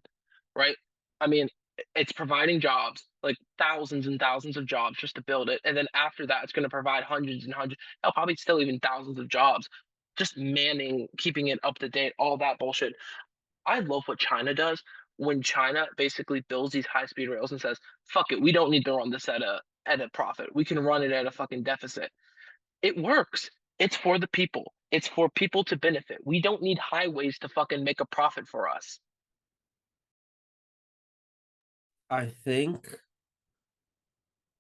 right? I mean, it's providing jobs, like thousands and thousands of jobs just to build it, and then after that, it's going to provide hundreds and hundreds, hell, probably still even thousands of jobs, just manning, keeping it up to date, all that bullshit. I love what China does when China basically builds these high speed rails and says, "Fuck it, we don't need to run this at a profit. We can run it at a fucking deficit." It works. It's for the people. It's for people to benefit. We don't need highways to fucking make a profit for us. I think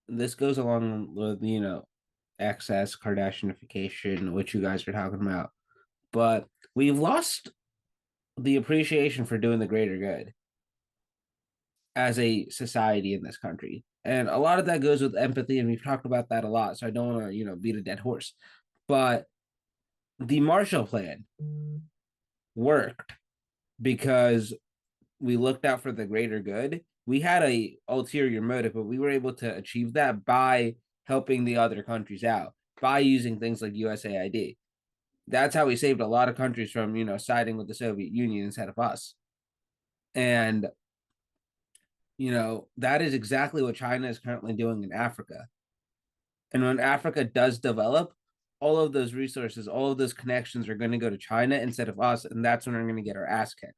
this goes along with, excess Kardashianification, which you guys are talking about. But we've lost the appreciation for doing the greater good as a society in this country. And a lot of that goes with empathy, and we've talked about that a lot. So I don't want to, beat a dead horse. But the Marshall Plan worked because we looked out for the greater good. We had a ulterior motive, but we were able to achieve that by helping the other countries out, by using things like USAID. That's how we saved a lot of countries from, siding with the Soviet Union instead of us. And that is exactly what China is currently doing in Africa. And when Africa does develop, all of those resources, all of those connections are going to go to China instead of us. And that's when we're going to get our ass kicked.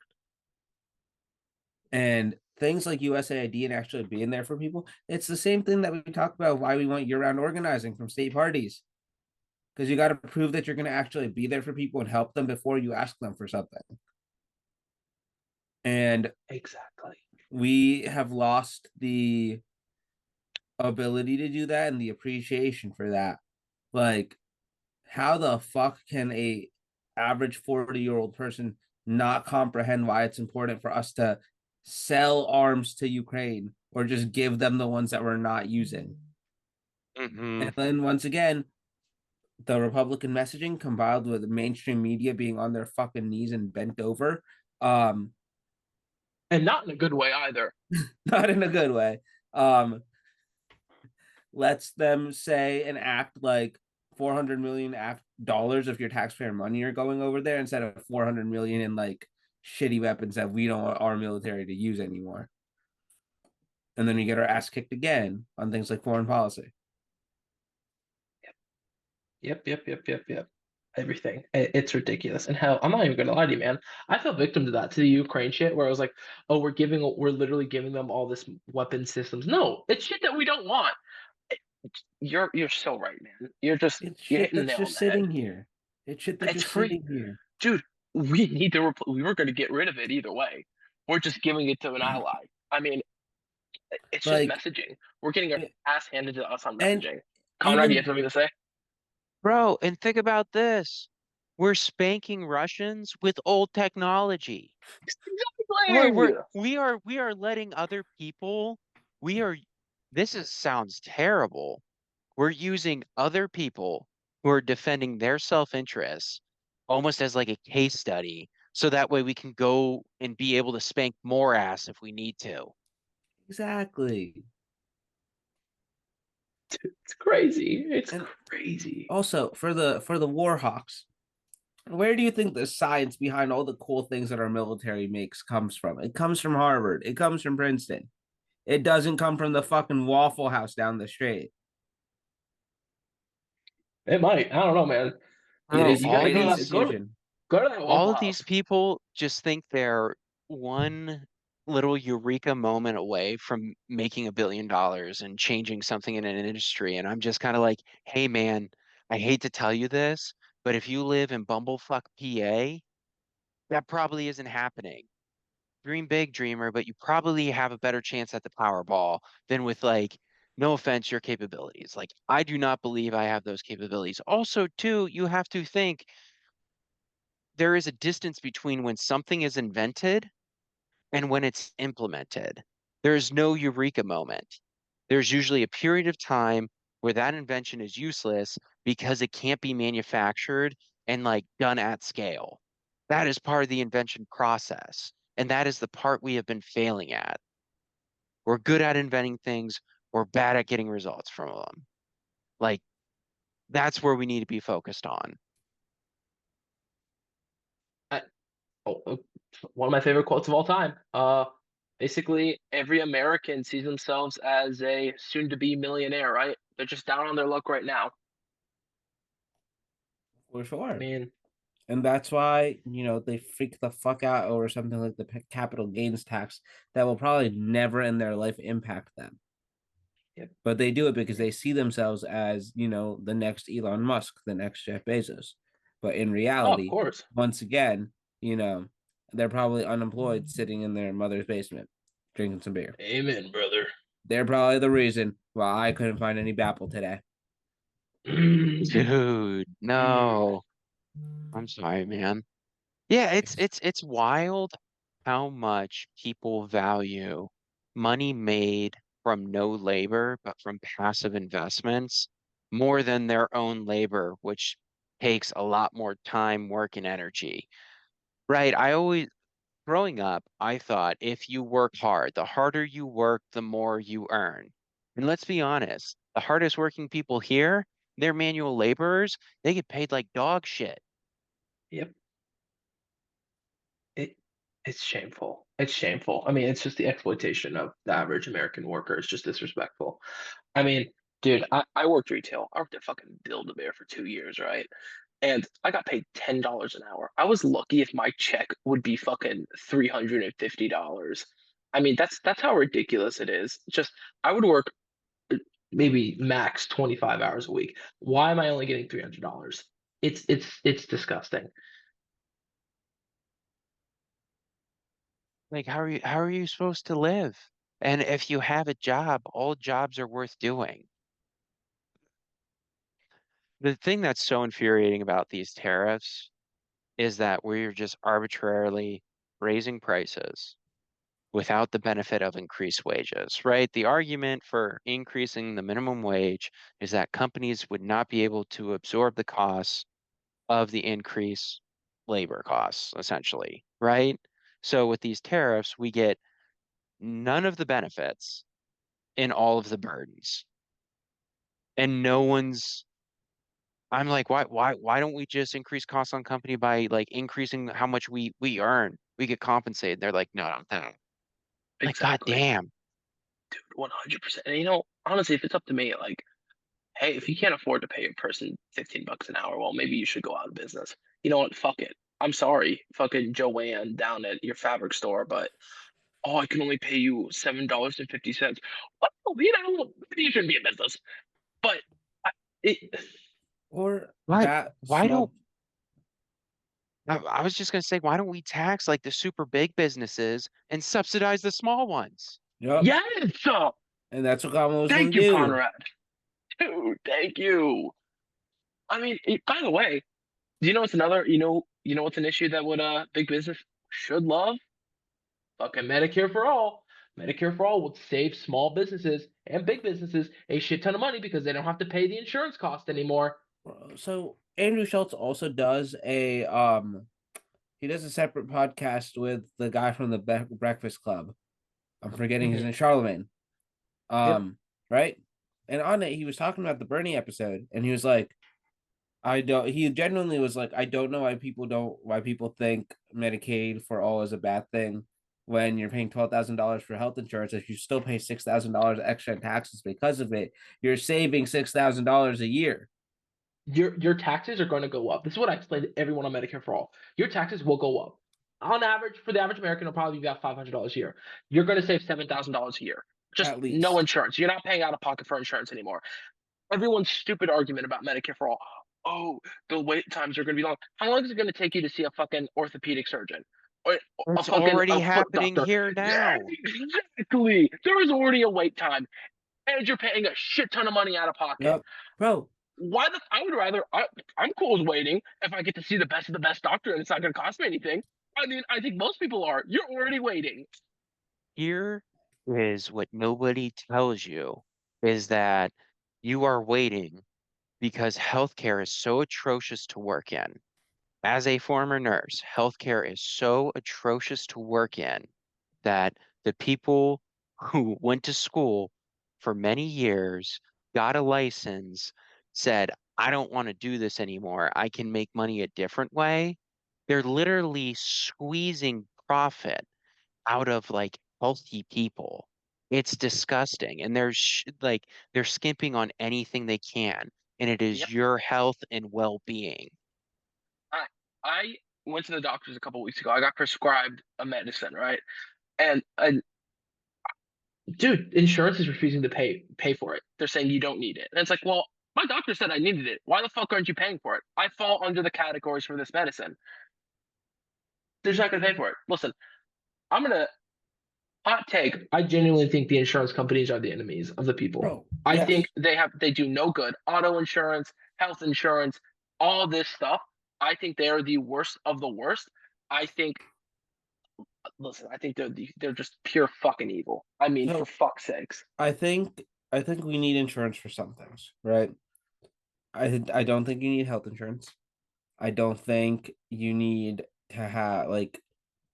And things like USAID and actually being there for people, it's the same thing that we talk about why we want year-round organizing from state parties. Because you got to prove that you're going to actually be there for people and help them before you ask them for something. And exactly, we have lost the ability to do that and the appreciation for that. Like, how the fuck can a average 40-year-old person not comprehend why it's important for us to sell arms to Ukraine or just give them the ones that we're not using? And then once again, the Republican messaging combined with the mainstream media being on their fucking knees and bent over, and not in a good way either. Not in a good way. Lets them say and act like $400 million of your taxpayer money are going over there instead of 400 million in like shitty weapons that we don't want our military to use anymore. And then we get our ass kicked again on things like foreign policy. Yep. Everything. It's ridiculous. And hell, I'm not even gonna lie to you, man. I fell victim to that, to the Ukraine shit, where I was like, oh, we're literally giving them all this weapon systems. No, it's shit that we don't want. You're so right, man. You're It's shit hitting the that's nail just on the sitting head. here. It's shit that's It's just free, sitting here. dude. We need to. We were gonna get rid of it either way. We're just giving it to an ally. I mean, it's just Like, messaging. We're getting our ass handed to us on and messaging. Conrad, you have even something to say? Bro, and think about this. We're spanking Russians with old technology. Exactly. We are letting other people, we are, sounds terrible. We're using other people who are defending their self-interest almost as like a case study. So that way we can go and be able to spank more ass if we need to. exactly. It's crazy. It's And crazy. also for the Warhawks, where do you think the science behind all the cool things that our military makes comes from? It comes from Harvard. It comes from Princeton. It doesn't come from the fucking Waffle House down the street. It might. I don't know, man. It Bro, is You all gotta Ukraine's these go to decision. go to that all Waffle of these House. people just think they're one little eureka moment away from making $1 billion and changing something in an industry. And I'm just kind of like, hey man, I hate to tell you this, but if you live in Bumblefuck, PA, that probably isn't happening. Dream big, dreamer, but you probably have a better chance at the Powerball than with like, no offense, your capabilities. Like, I do not believe I have those capabilities. Also, too, you have to think there is a distance between when something is invented and when it's implemented. There is no eureka moment. There's usually a period of time where that invention is useless because it can't be manufactured and like done at scale. That is part of the invention process. And that is the part we have been failing at. We're good at inventing things, we're bad at getting results from them. Like, that's where we need to be focused on. One of my favorite quotes of all time. Basically, every American sees themselves as a soon-to-be millionaire, right? They're just down on their luck right now. For I sure. mean, And that's why, they freak the fuck out over something like the capital gains tax that will probably never in their life impact them. Yep. But they do it because they see themselves as, the next Elon Musk, the next Jeff Bezos. But in of reality, course. once again, they're probably unemployed sitting in their mother's basement drinking some beer. Amen, brother. They're probably the reason why I couldn't find any Bapple today. Dude, no. I'm sorry, man. Yeah, it's wild how much people value money made from no labor, but from passive investments more than their own labor, which takes a lot more time, work, and energy. Right? Growing up, I thought if you work hard, the harder you work, the more you earn. And let's be honest, the hardest working people here, they're manual laborers, they get paid like dog shit. Yep. It's shameful. It's shameful. I mean, it's just the exploitation of the average American worker. It's just disrespectful. I mean, Dude, I worked retail. I worked at fucking Build-A-Bear for 2 years, right? And I got paid $10 an hour. I was lucky if my check would be fucking $350. I mean, that's how ridiculous it is. Just I would work. maybe max 25 hours a week. Why am I only getting $300? It's disgusting. Like, how are you supposed to live? And if you have a job, all jobs are worth doing. The thing that's so infuriating about these tariffs is that we're just arbitrarily raising prices without the benefit of increased wages, right? The argument for increasing the minimum wage is that companies would not be able to absorb the costs of the increased labor costs, essentially, right? So with these tariffs, we get none of the benefits and all of the burdens. And no one's I'm like, why don't we just increase costs on company by like increasing how much we earn? We get compensated. They're like, no, no. Like, god Exactly. damn. Dude, 100%. And honestly, if it's up to me, like, hey, if you can't afford to pay a person $15 an hour, well, maybe you should go out of business. You know what? Fuck it. I'm sorry, fucking Joanne down at your fabric store, but oh, I can only pay you $7.50. Well, maybe you shouldn't be in business. But I, it, Or Why that why don't small. I was just gonna say, why don't we tax like the super big businesses and subsidize the small ones? Yep. yes, And that's what Kamala was going thank to you, do. Conrad. Dude, thank you. I mean, by the way, do you know what's another? You know what's an issue that would big business should love? Fucking Medicare for all. Medicare for all would save small businesses and big businesses a shit ton of money because they don't have to pay the insurance cost anymore. So Andrew Schultz also does he does a separate podcast with the guy from the Breakfast Club. I'm forgetting his Mhm. name, Charlemagne. Yep. Right? And on it, he was talking about the Bernie episode, and he was like, I don't. He genuinely was like, I don't know why people think Medicaid for all is a bad thing when you're paying $12,000 for health insurance. If you still pay $6,000 extra in taxes because of it, you're saving $6,000 a year. Your taxes are going to go up. This is what I explained to everyone on Medicare for all. Your taxes will go up. on average, for the average American, it'll probably be about $500 a year. You're going to save $7,000 a year. Just At least. no insurance. You're not paying out of pocket for insurance anymore. Everyone's stupid argument about Medicare for all. Oh, the wait times are going to be long. How long is it going to take you to see a fucking orthopedic surgeon? Or a It's fucking already a foot happening doctor? here Yeah, now. exactly. There is already a wait time, and you're paying a shit ton of money out of pocket. Yep. Bro, I would rather. I'm cool with waiting if I get to see the best of the best doctor and it's not going to cost me anything. I mean, I think most people are. You're already waiting. Here is what nobody tells you is that you are waiting because healthcare is so atrocious to work in. As a former nurse, healthcare is so atrocious to work in that the people who went to school for many years, got a license, said, I don't want to do this anymore. I can make money a different way. They're literally squeezing profit out of like healthy people. It's disgusting. And like they're skimping on anything they can. And it is Yep. your health and well-being. I went to the doctors a couple weeks ago. I got prescribed a medicine, right? And dude, insurance is refusing to pay for it. They're saying you don't need it. And it's like, well, my doctor said I needed it. Why the fuck aren't you paying for it? I fall under the categories for this medicine. They're just not gonna pay for it. Listen, I'm gonna hot take. I genuinely think the insurance companies are the enemies of the people. bro. I yes. think they do no good. Auto insurance, health insurance, all this stuff. I think they are the worst of the worst. I think listen, I think they're just pure fucking evil. I mean, So- for fuck's sakes. I think we need insurance for some things, right? I don't think you need health insurance. I don't think you need to have like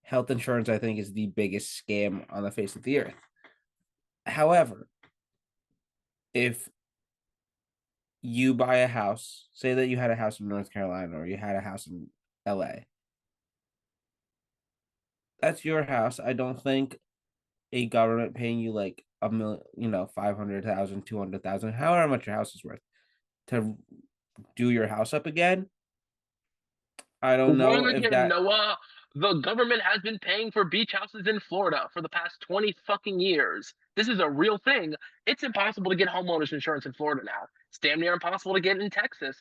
health insurance. I think is the biggest scam on the face of the earth. However, if you buy a house, say that you had a house in North Carolina or you had a house in LA, that's your house. I don't think a government paying you like a million, 500,000, 200,000, however much your house is worth, to do your house up again. I don't know Wrong if again, that. Noah. The government has been paying for beach houses in Florida for the past 20 fucking years. This is a real thing. It's impossible to get homeowners insurance in Florida now. It's damn near impossible to get in Texas.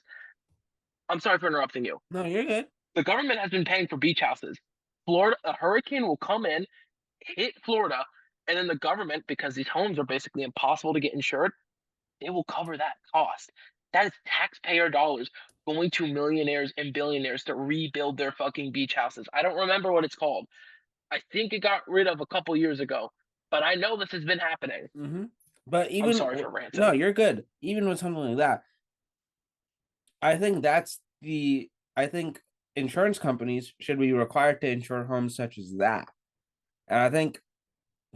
I'm sorry for interrupting you. No, you're good. The government has been paying for beach houses. Florida, a hurricane will come in, hit Florida, and then the government, because these homes are basically impossible to get insured, they will cover that cost. That is taxpayer dollars going to millionaires and billionaires to rebuild their fucking beach houses. I don't remember what it's called. I think it got rid of a couple years ago, but I know this has been happening. Mm-hmm. But even sorry for ranting. No, you're good. Even with something like that, I think I think insurance companies should be required to insure homes such as that, and I think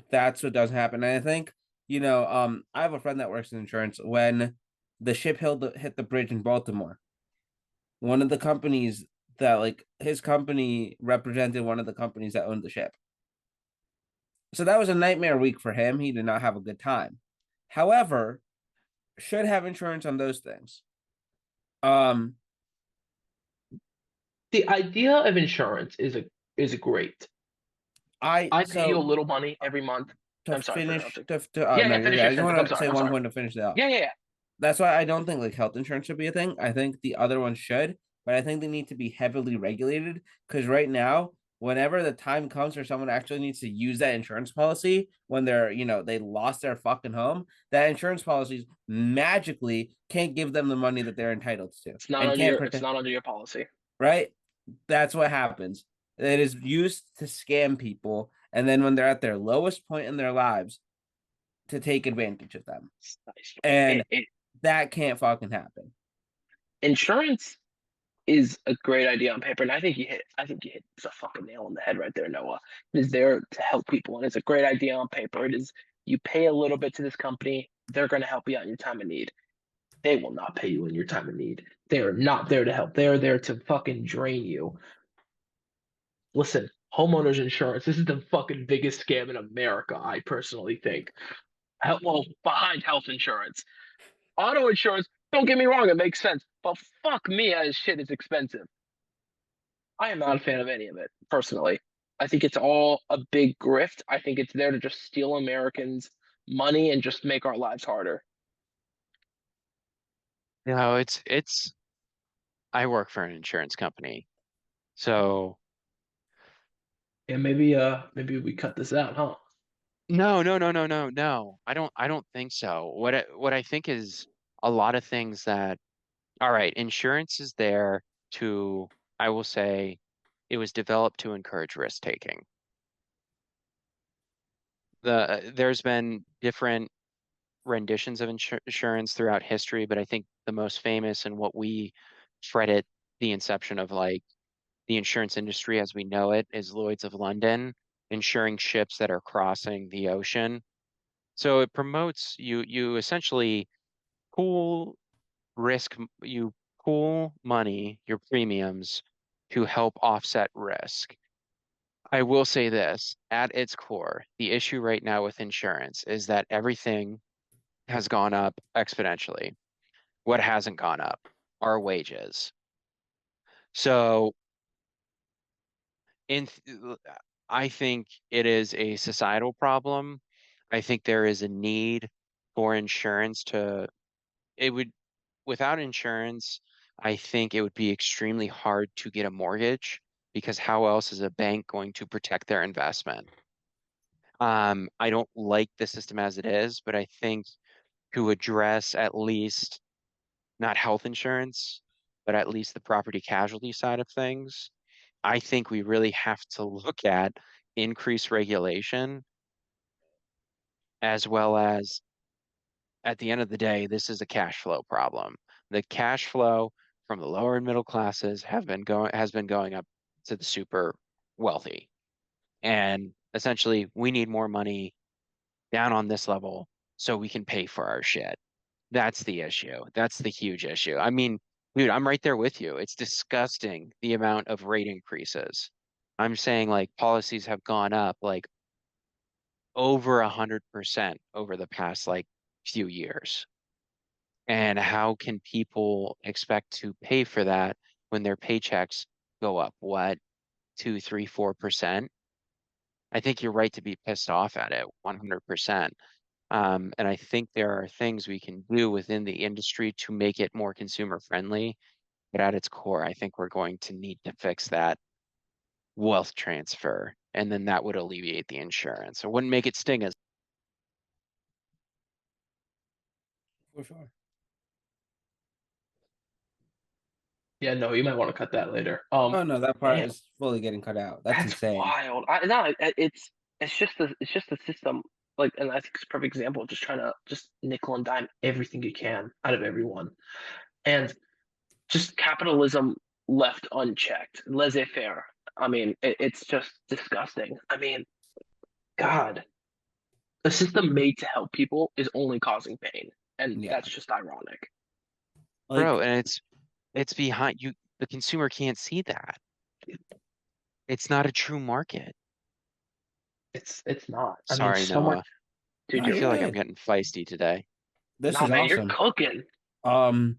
that's what doesn't happen. And I think I have a friend that works in insurance. When the ship hit the bridge in Baltimore, one of the companies that like his company represented one of the companies that owned the ship. So that was a nightmare week for him. He did not have a good time. However, should have insurance on those things. The idea of insurance is a great. I pay you a little money every month. to I'm sorry for finish interrupting. to Yeah, no, yeah, you're finish good. your I just sentence. want I'm to sorry, say I'm one sorry. point to finish it out. Yeah. That's why I don't think like health insurance should be a thing. I think the other ones should, but I think they need to be heavily regulated because right now, whenever the time comes where someone actually needs to use that insurance policy when they're, they lost their fucking home, that insurance policies magically can't give them the money that they're entitled to. It's not and under can't your protect, it's not under your policy. right? That's what happens. It is used to scam people, and then when they're at their lowest point in their lives, to take advantage of them. Nice. And that can't fucking happen. Insurance is a great idea on paper, and I think you hit the fucking nail on the head right there, Noah. It is there to help people, and it's a great idea on paper. It is you pay a little bit to this company, they're going to help you out in your time of need. They will not pay you in your time of need. They are not there to help. They are there to fucking drain you. Listen, homeowners insurance, this is the fucking biggest scam in America, I personally think. Well, behind health insurance. Auto insurance, don't get me wrong, it makes sense. But fuck me, as shit is expensive. I am not a fan of any of it, personally. I think it's all a big grift. I think it's there to just steal Americans' money and just make our lives harder. No, I work for an insurance company. So Yeah, maybe we cut this out, huh? no. I don't think so. What I think is a lot of things that, all right, insurance is there to, I will say, it was developed to encourage risk taking. There's been different renditions of insurance throughout history, but I think the most famous and what we credit the inception of like the insurance industry as we know it is Lloyd's of London, insuring ships that are crossing the ocean. So it promotes you essentially pool you pool money, your premiums to help offset risk. I will say this, at its core, the issue right now with insurance is that everything has gone up exponentially. What hasn't gone up are wages. So in I think it is a societal problem. I think there is a need for insurance to it would without insurance, I think it would be extremely hard to get a mortgage because how else is a bank going to protect their investment? I don't like the system as it is, but I think to address at least not health insurance, but at least the property casualty side of things, I think we really have to look at increased regulation as well as at the end of the day, this is a cash flow problem. The cash flow from the lower and middle classes has been going up to the super wealthy. And essentially we need more money down on this level so we can pay for our shit. That's the issue. That's the huge issue. I mean, dude, I'm right there with you. It's disgusting the amount of rate increases. I'm saying like policies have gone up like over 100% over the past like few years. And how can people expect to pay for that when their paychecks go up, what, 2, 3, 4%? I think you're right to be pissed off at it, 100%. And I think there are things we can do within the industry to make it more consumer friendly. But at its core, I think we're going to need to fix that wealth transfer. And then that would alleviate the insurance. It wouldn't make it sting as For sure. Yeah, no, you might want to cut that later. Oh no, that part Damn, is fully getting cut out. That's That's insane. wild. No, it's just the system. Like, and I think it's a perfect example of just trying to just nickel and dime everything you can out of everyone, and just capitalism left unchecked, laissez-faire. I mean, it's just disgusting. I mean, God, a system made to help people is only causing pain, and Yeah. that's just ironic. bro, Like and it's behind you. The consumer can't see that. It's not a true market. it's not. I mean, Sorry, so much, Noah. dude. no, I You're feel you're like I'm good. getting feisty today. This Nah, is man, you're awesome. cooking. Um,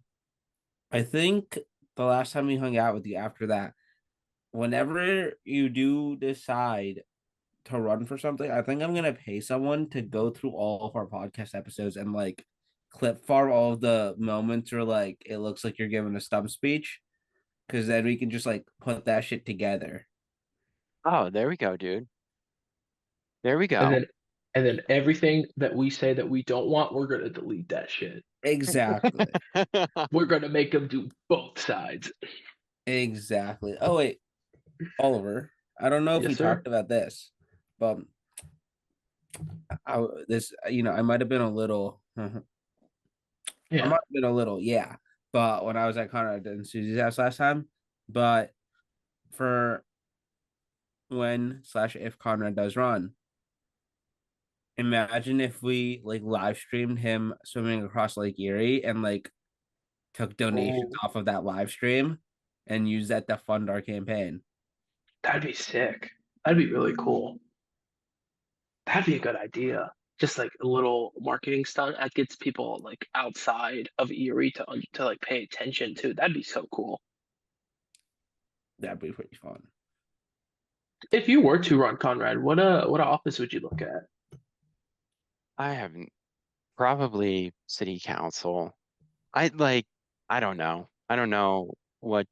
I think the last time we hung out with you after that, whenever you do decide to run for something, I think I'm gonna pay someone to go through all of our podcast episodes and like clip farm all of the moments where like it looks like you're giving a stump speech, because then we can just like put that shit together. Oh, there we go, dude. There we and go. then and then everything that we say that we don't want, we're gonna delete that shit. Exactly. We're gonna make them do both sides. Exactly. Oh wait, Oliver, I don't know if Yes, we sir. talked about this, but I might have been a little I Yeah. might have been a little, yeah. But when I was at Conrad and Susie's house last time, but for when/if Conrad does run, imagine if we like live streamed him swimming across Lake Erie and like took donations Oh, off of that live stream and used that to fund our campaign. that'd be sick. That'd be really cool. That'd be a good idea. Just like a little marketing stunt that gets people like outside of Erie to like pay attention to. That'd be so cool. That'd be pretty fun. If you were to run, Conrad, what office would you look at? I haven't probably city council. I like I don't know. I don't know what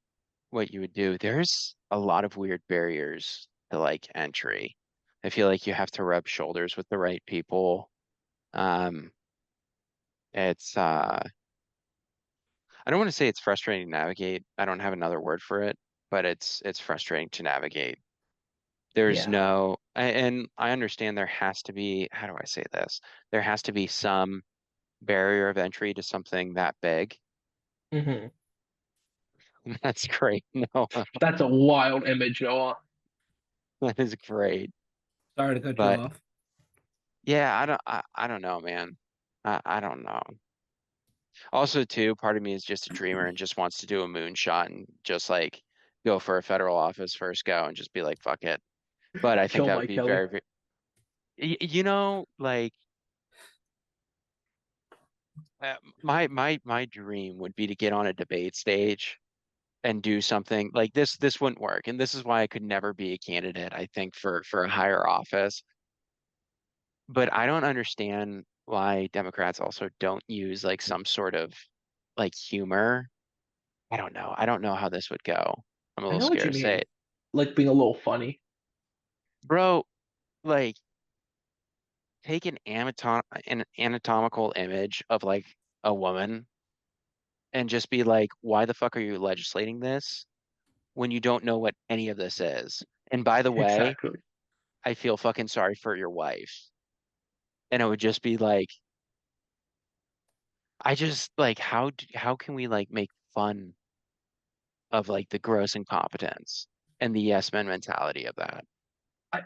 you would do. There's a lot of weird barriers to like entry. I feel like you have to rub shoulders with the right people. Um, it's I don't want to say it's frustrating to navigate. I don't have another word for it, but it's frustrating to navigate. There's Yeah. no, and I understand there has to be, how do I say this? There has to be some barrier of entry to something that big. Hmm. That's great. No, That's a wild image, Noah. that is great. Sorry to cut you But off. yeah, I don't know, man. I don't know. Also, too, part of me is just a dreamer and just wants to do a moonshot and just like go for a federal office first go and just be like, fuck it. But I think Kill that would Mike be Kelly. like my dream would be to get on a debate stage and do something like this. This wouldn't work, and this is why I could never be a candidate, I think, for a higher office. But I don't understand why Democrats also don't use like some sort of like humor. I don't know. I don't know how this would go. I'm a I little know what scared you to say mean. it. Like being a little funny. Bro, like take an anatomical image of like a woman and just be like, why the fuck are you legislating this when you don't know what any of this is? And by the way, Exactly. I feel fucking sorry for your wife. And it would just be like, I just like how can we like make fun of like the gross incompetence and the yes men mentality of that?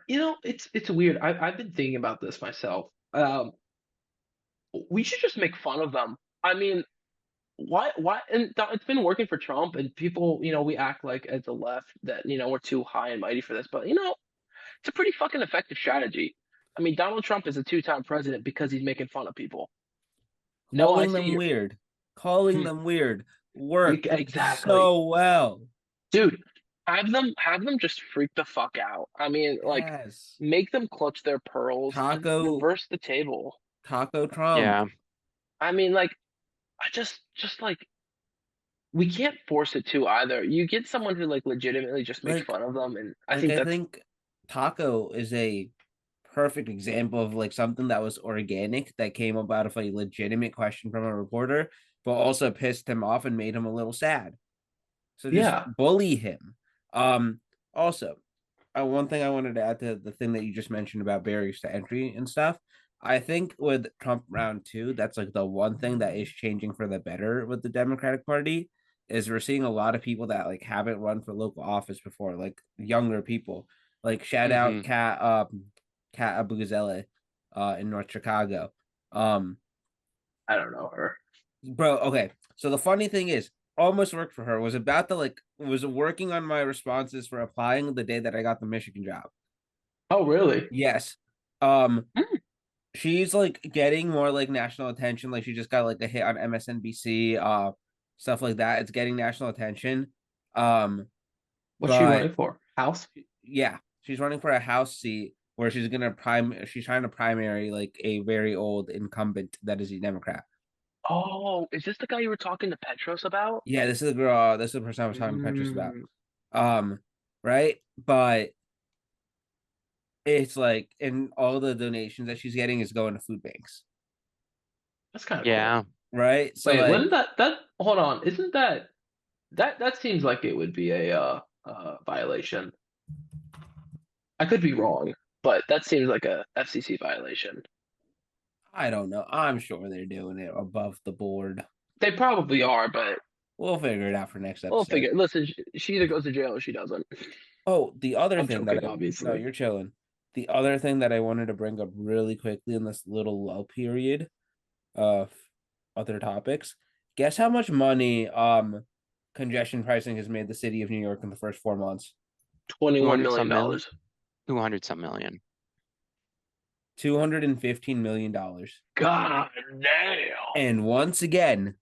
It's weird. I've been thinking about this myself. We should just make fun of them. I mean, why and it's been working for Trump and people, we act like at the left that, we're too high and mighty for this, but it's a pretty fucking effective strategy. I mean, Donald Trump is a two-time president because he's making fun of people. Oh, I Calling see them you. weird. Calling them weird worked Exactly. so well. Dude, Have them just freak the fuck out. I mean, like, Yes. make them clutch their pearls and Taco reverse the table. Trump. Yeah. I mean, like, I just like we can't force it to either. You get someone who like legitimately just makes Like fun of them, and I like think I that's think Taco is a perfect example of like something that was organic that came up out of a legitimate question from a reporter, but also pissed him off and made him a little sad. So just Yeah. bully him. Also, one thing I wanted to add to the thing that you just mentioned about barriers to entry and stuff. I think with Trump round two, that's like the one thing that is changing for the better with the Democratic Party is we're seeing a lot of people that like haven't run for local office before, like younger people. Like shout out Hmm. Kat Abugazele in North Chicago. Um I don't know her. bro, okay. So the funny thing is, almost worked for her. Was about to like was working on my responses for applying the day that I got the Michigan job. Oh, really? Yes. Um, Mm. she's like getting more like national attention. Like she just got like a hit on MSNBC, stuff like that. It's getting national attention. Um, What's she but running for? House? yeah, she's running for a House seat where she's trying to primary like a very old incumbent that is a Democrat. oh, is this the guy you were talking to Petros about? Yeah, this is the girl, this is the person I was talking to Petrus about. Mm, Um, right? But it's like and all the donations that she's getting is going to food banks. That's kind of cool. Yeah. Right? So Wait, like wouldn't that hold on, isn't that seems like it would be a violation. I could be wrong, but that seems like a FCC violation. I don't know. I'm sure they're doing it above the board. They probably are, but We'll figure it out for next we'll episode. figure. Listen, she either goes to jail or she doesn't. Oh, the other I'm thing that joking, I no, obviously. you're chilling. The other thing that I wanted to bring up really quickly in this little lull period of other topics. Guess how much money congestion pricing has made the city of New York in the first 4 months? 21 200 million some million, dollars. 200 some million. $215 million. God damn. And once again,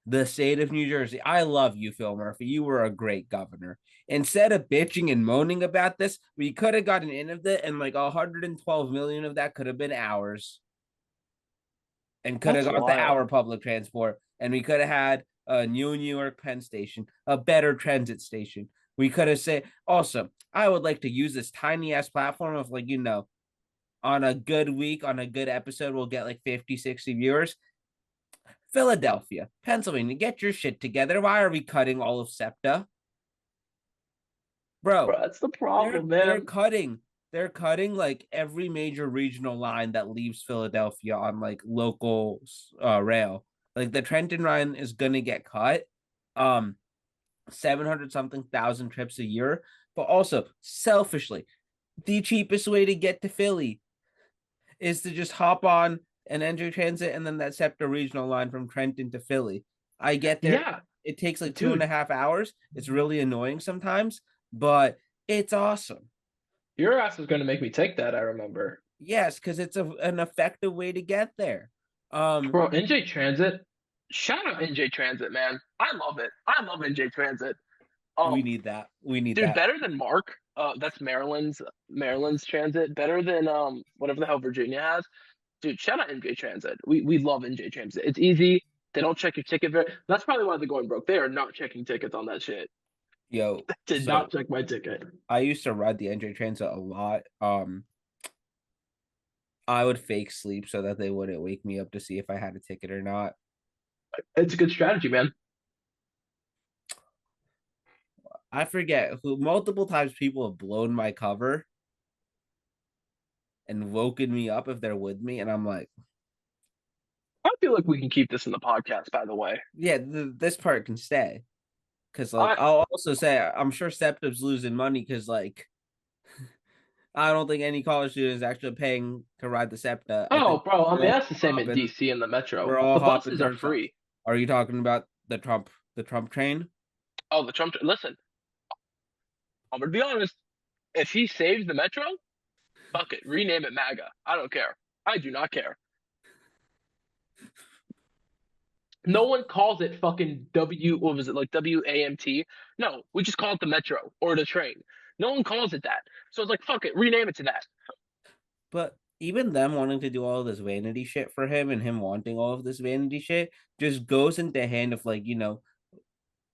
the state of New Jersey. I love you, Phil Murphy. You were a great governor. Instead of bitching and moaning about this, we could have gotten in of it, and like 112 million of that could have been ours, and could have That's got the wild. hour public transport, and we could have had a new New York Penn station, a better transit station. We could have said, also, I would like to use this tiny ass platform of like, on a good week, on a good episode, we'll get like 50, 60 viewers. Philadelphia, Pennsylvania, get your shit together. Why are we cutting all of SEPTA? Bro, Bro, that's the problem, they're man. cutting like every major regional line that leaves Philadelphia on like local rail. Like the Trenton line is gonna get cut. 700 something thousand trips a year, but also selfishly, the cheapest way to get to Philly is to just hop on an NJ Transit and then that SEPTA regional line from Trenton to Philly. I get there. Yeah, It takes like dude. 2.5 hours. It's really annoying sometimes, but it's awesome. Your ass was gonna make me take that, I remember. Yes, because it's an effective way to get there. Bro, NJ Transit, shout out NJ Transit, man. I love it. I love NJ Transit. We need that. We need Dude, that. better than Mark. That's Maryland's transit. Better than whatever the hell Virginia has. Dude, shout out NJ Transit. We love NJ Transit. It's easy. They don't check your ticket very. That's probably why they're going broke. They are not checking tickets on that shit. Yo, Did so not check my ticket. I used to ride the NJ Transit a lot. I would fake sleep so that they wouldn't wake me up to see if I had a ticket or not. It's a good strategy, man. I forget who multiple times people have blown my cover and woken me up if they're with me, and I'm like, I feel like we can keep this in the podcast, by the way. yeah, this part can stay. Because like I'll also say I'm sure Septive's losing money because like I don't think any college student is actually paying to ride the SEPTA. Oh, bro, I mean we're all that's the same in hopping- DC and the metro. We're all The hopping buses are turnstiles. free. Are you talking about the Trump train? Oh, the Trump. Listen, I'm gonna be honest. If he saves the metro, fuck it, rename it MAGA. I don't care. I do not care. No one calls it fucking what was it, like WAMT? No, we just call it the metro or the train. No one calls it that. So it's like, fuck it, rename it to that. But even them wanting to do all this vanity shit for him and him wanting all of this vanity shit just goes into hand of like,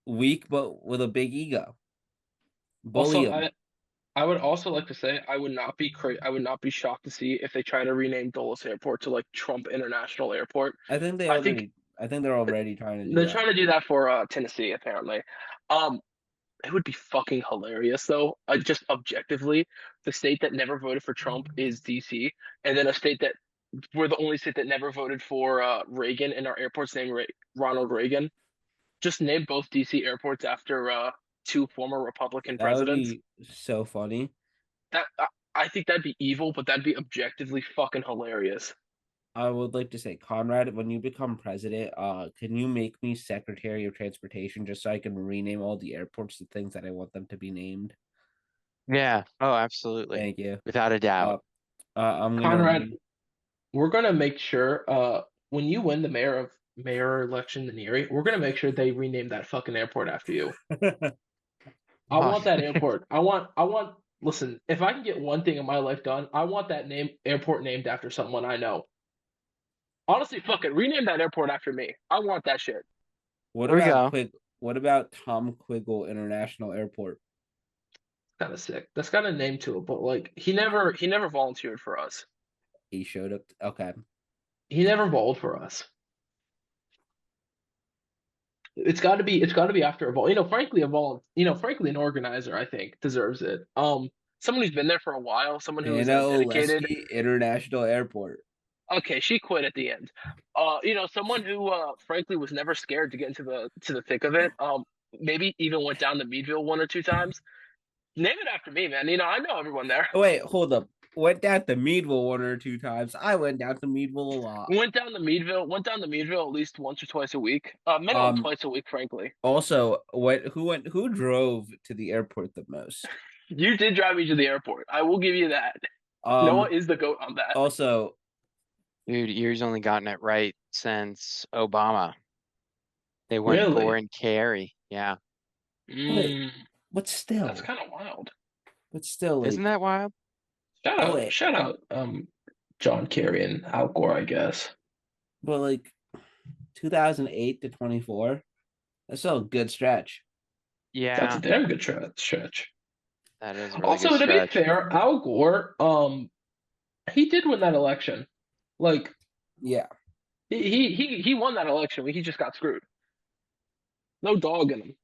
weak but with a big ego. Bully Also, him. I would also like to say I would not be shocked to see if they try to rename Dulles Airport to like Trump International Airport. I think they're already trying to do They're that. trying to do that for Tennessee apparently. It would be fucking hilarious though. Just objectively, the state that never voted for Trump is DC, and then a state that we're the only state that never voted for Reagan, and our airport's named Ronald Reagan. Just name both DC airports after two former Republican That would presidents. be so funny. That I think that'd be evil, but that'd be objectively fucking hilarious. I would like to say, Conrad, when you become president, can you make me Secretary of Transportation just so I can rename all the airports to things that I want them to be named? Yeah. Oh, absolutely. Thank you. Without a doubt. I'm gonna Conrad, we're gonna make sure when you win the mayor election in Erie, we're gonna make sure they rename that fucking airport after you. I want that airport. I want listen, if I can get one thing in my life done, I want that airport named after someone I know. Honestly, fuck it. Rename that airport after me. I want that shit. What There we about go. What about Tom Quiggle International Airport? Kind of sick. That's got a name to it, but like he never volunteered for us. He showed up. Okay. He never bowled for us. It's got to be after a ball. Frankly, an organizer I think deserves it. Someone who's been there for a while, someone who is Anna dedicated. Oleski International Airport. Okay, she quit at the end. Someone who frankly was never scared to get into the thick of it. Maybe even went down to Meadville one or two times. Name it after me, man. I know everyone there. Oh, wait, hold up. Went down to Meadville one or two times. I went down to Meadville a lot. Went down to Meadville at least once or twice a week. Minimum twice a week, frankly. Also, who drove to the airport the most? You did drive me to the airport. I will give you that. Noah is the GOAT on that. Also, Dude, Erie's only gotten it right since Obama. They went Really? Gore and Carey. Yeah. Mm, But still, that's kind of wild. like, Isn't that wild? Oh, wait. Shout out, John Kerry and Al Gore, I guess. but like 2008 to 24, that's still a good stretch. That's a Yeah, damn good stretch. that is a really Also, good to be stretch. fair, Al Gore, he did win that election. Like Yeah. He won that election. He just got screwed. No dog in him.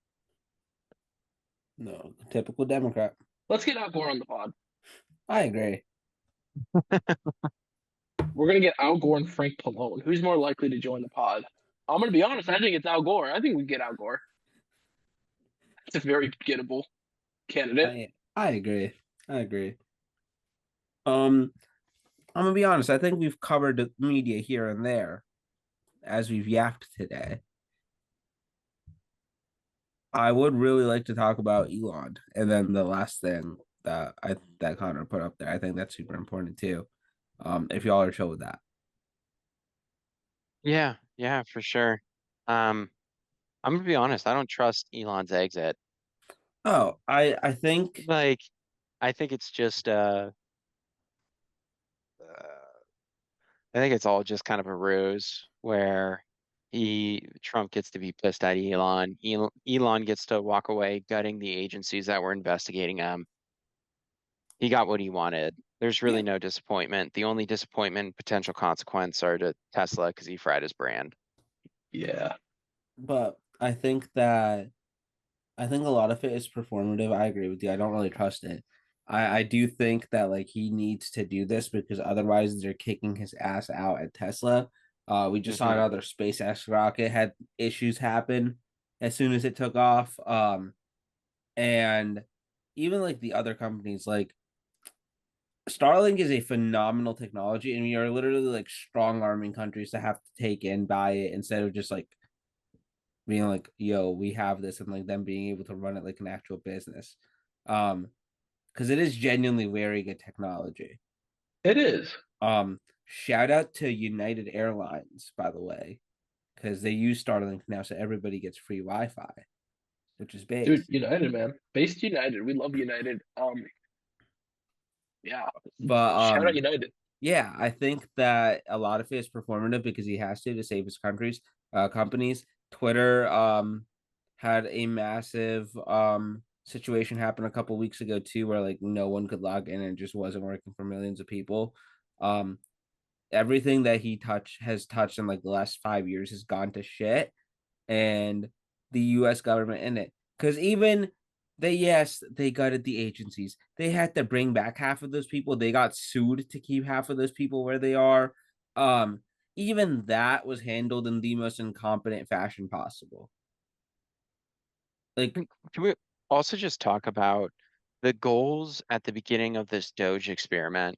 No, typical Democrat. Let's get Al Gore on the pod. I agree. We're gonna get Al Gore and Frank Pallone. Who's more likely to join the pod? I'm gonna be honest. I think it's Al Gore. I think we get Al Gore. It's a very gettable candidate. I agree. I agree. I'm gonna be honest. I think we've covered the media here and there as we've yapped today. I would really like to talk about Elon, and then the last thing that Connor put up there. I think that's super important too. If y'all are chill with that. Yeah, yeah, for sure. I'm gonna be honest, I don't trust Elon's exit. Oh, I think Like, I think it's just I think it's all just kind of a ruse where Trump gets to be pissed at Elon. Elon gets to walk away gutting the agencies that were investigating him. He got what he wanted. There's really Yeah. no disappointment. The only disappointment, potential consequence are to Tesla because he fried his brand. Yeah. but I think that I think a lot of it is performative. I agree with you. I don't really trust it. I do think that like he needs to do this because otherwise they're kicking his ass out at Tesla. We just saw Hmm. another SpaceX rocket had issues happen as soon as it took off. And even like the other companies, like Starlink is a phenomenal technology, and we are literally like strong arming countries to have to take in buy it instead of just like being like, yo, we have this, and like them being able to run it like an actual business. Because it is genuinely very good technology. It is. Shout out to United Airlines, by the way, because they use Starlink now, so everybody gets free Wi-Fi, which is big. Dude, United, man. Based United. We love United. Yeah. But Shout out United. yeah, I think that a lot of it is performative because he has to save his companies. Twitter had a massive situation happen a couple weeks ago too, where like no one could log in and it just wasn't working for millions of people. Everything that he has touched in like the last 5 years has gone to shit, and the U.S. government in it, because even they gutted the agencies. They had to bring back half of those people. They got sued to keep half of those people where they are. Even that was handled in the most incompetent fashion possible. Like, Can we also just talk about the goals at the beginning of this Doge experiment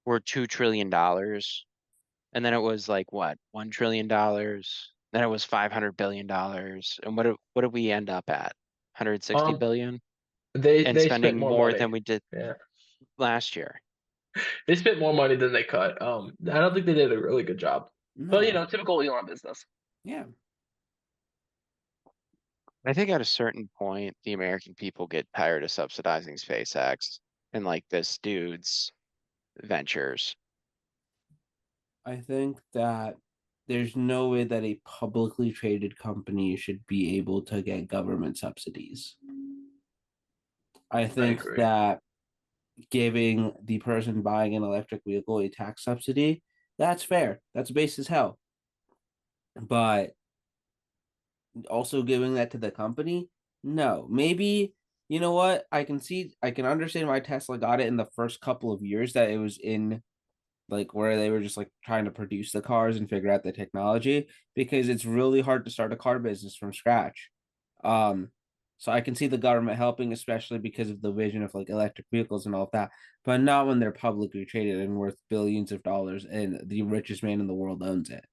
were $2 trillion. And then it was like what, $1 trillion? Then it was $500 billion. And what did we end up at? 160 Um, billion? And they spent spending more more money. than we did Yeah. last year. They spent more money than they cut. I don't think they did a really good job. But no. typical Elon business. Yeah. I think at a certain point, the American people get tired of subsidizing SpaceX and like this dude's ventures. I think that there's no way that a publicly traded company should be able to get government subsidies. I think agree. that giving the person buying an electric vehicle a tax subsidy, that's fair. That's base as hell. But also giving that to the company, no. Maybe, you know what? I can understand why Tesla got it in the first couple of years that it was in like where they were just like trying to produce the cars and figure out the technology, because it's really hard to start a car business from scratch. So I can see the government helping, especially because of the vision of like electric vehicles and all of that, but not when they're publicly traded and worth billions of dollars and the richest man in the world owns it.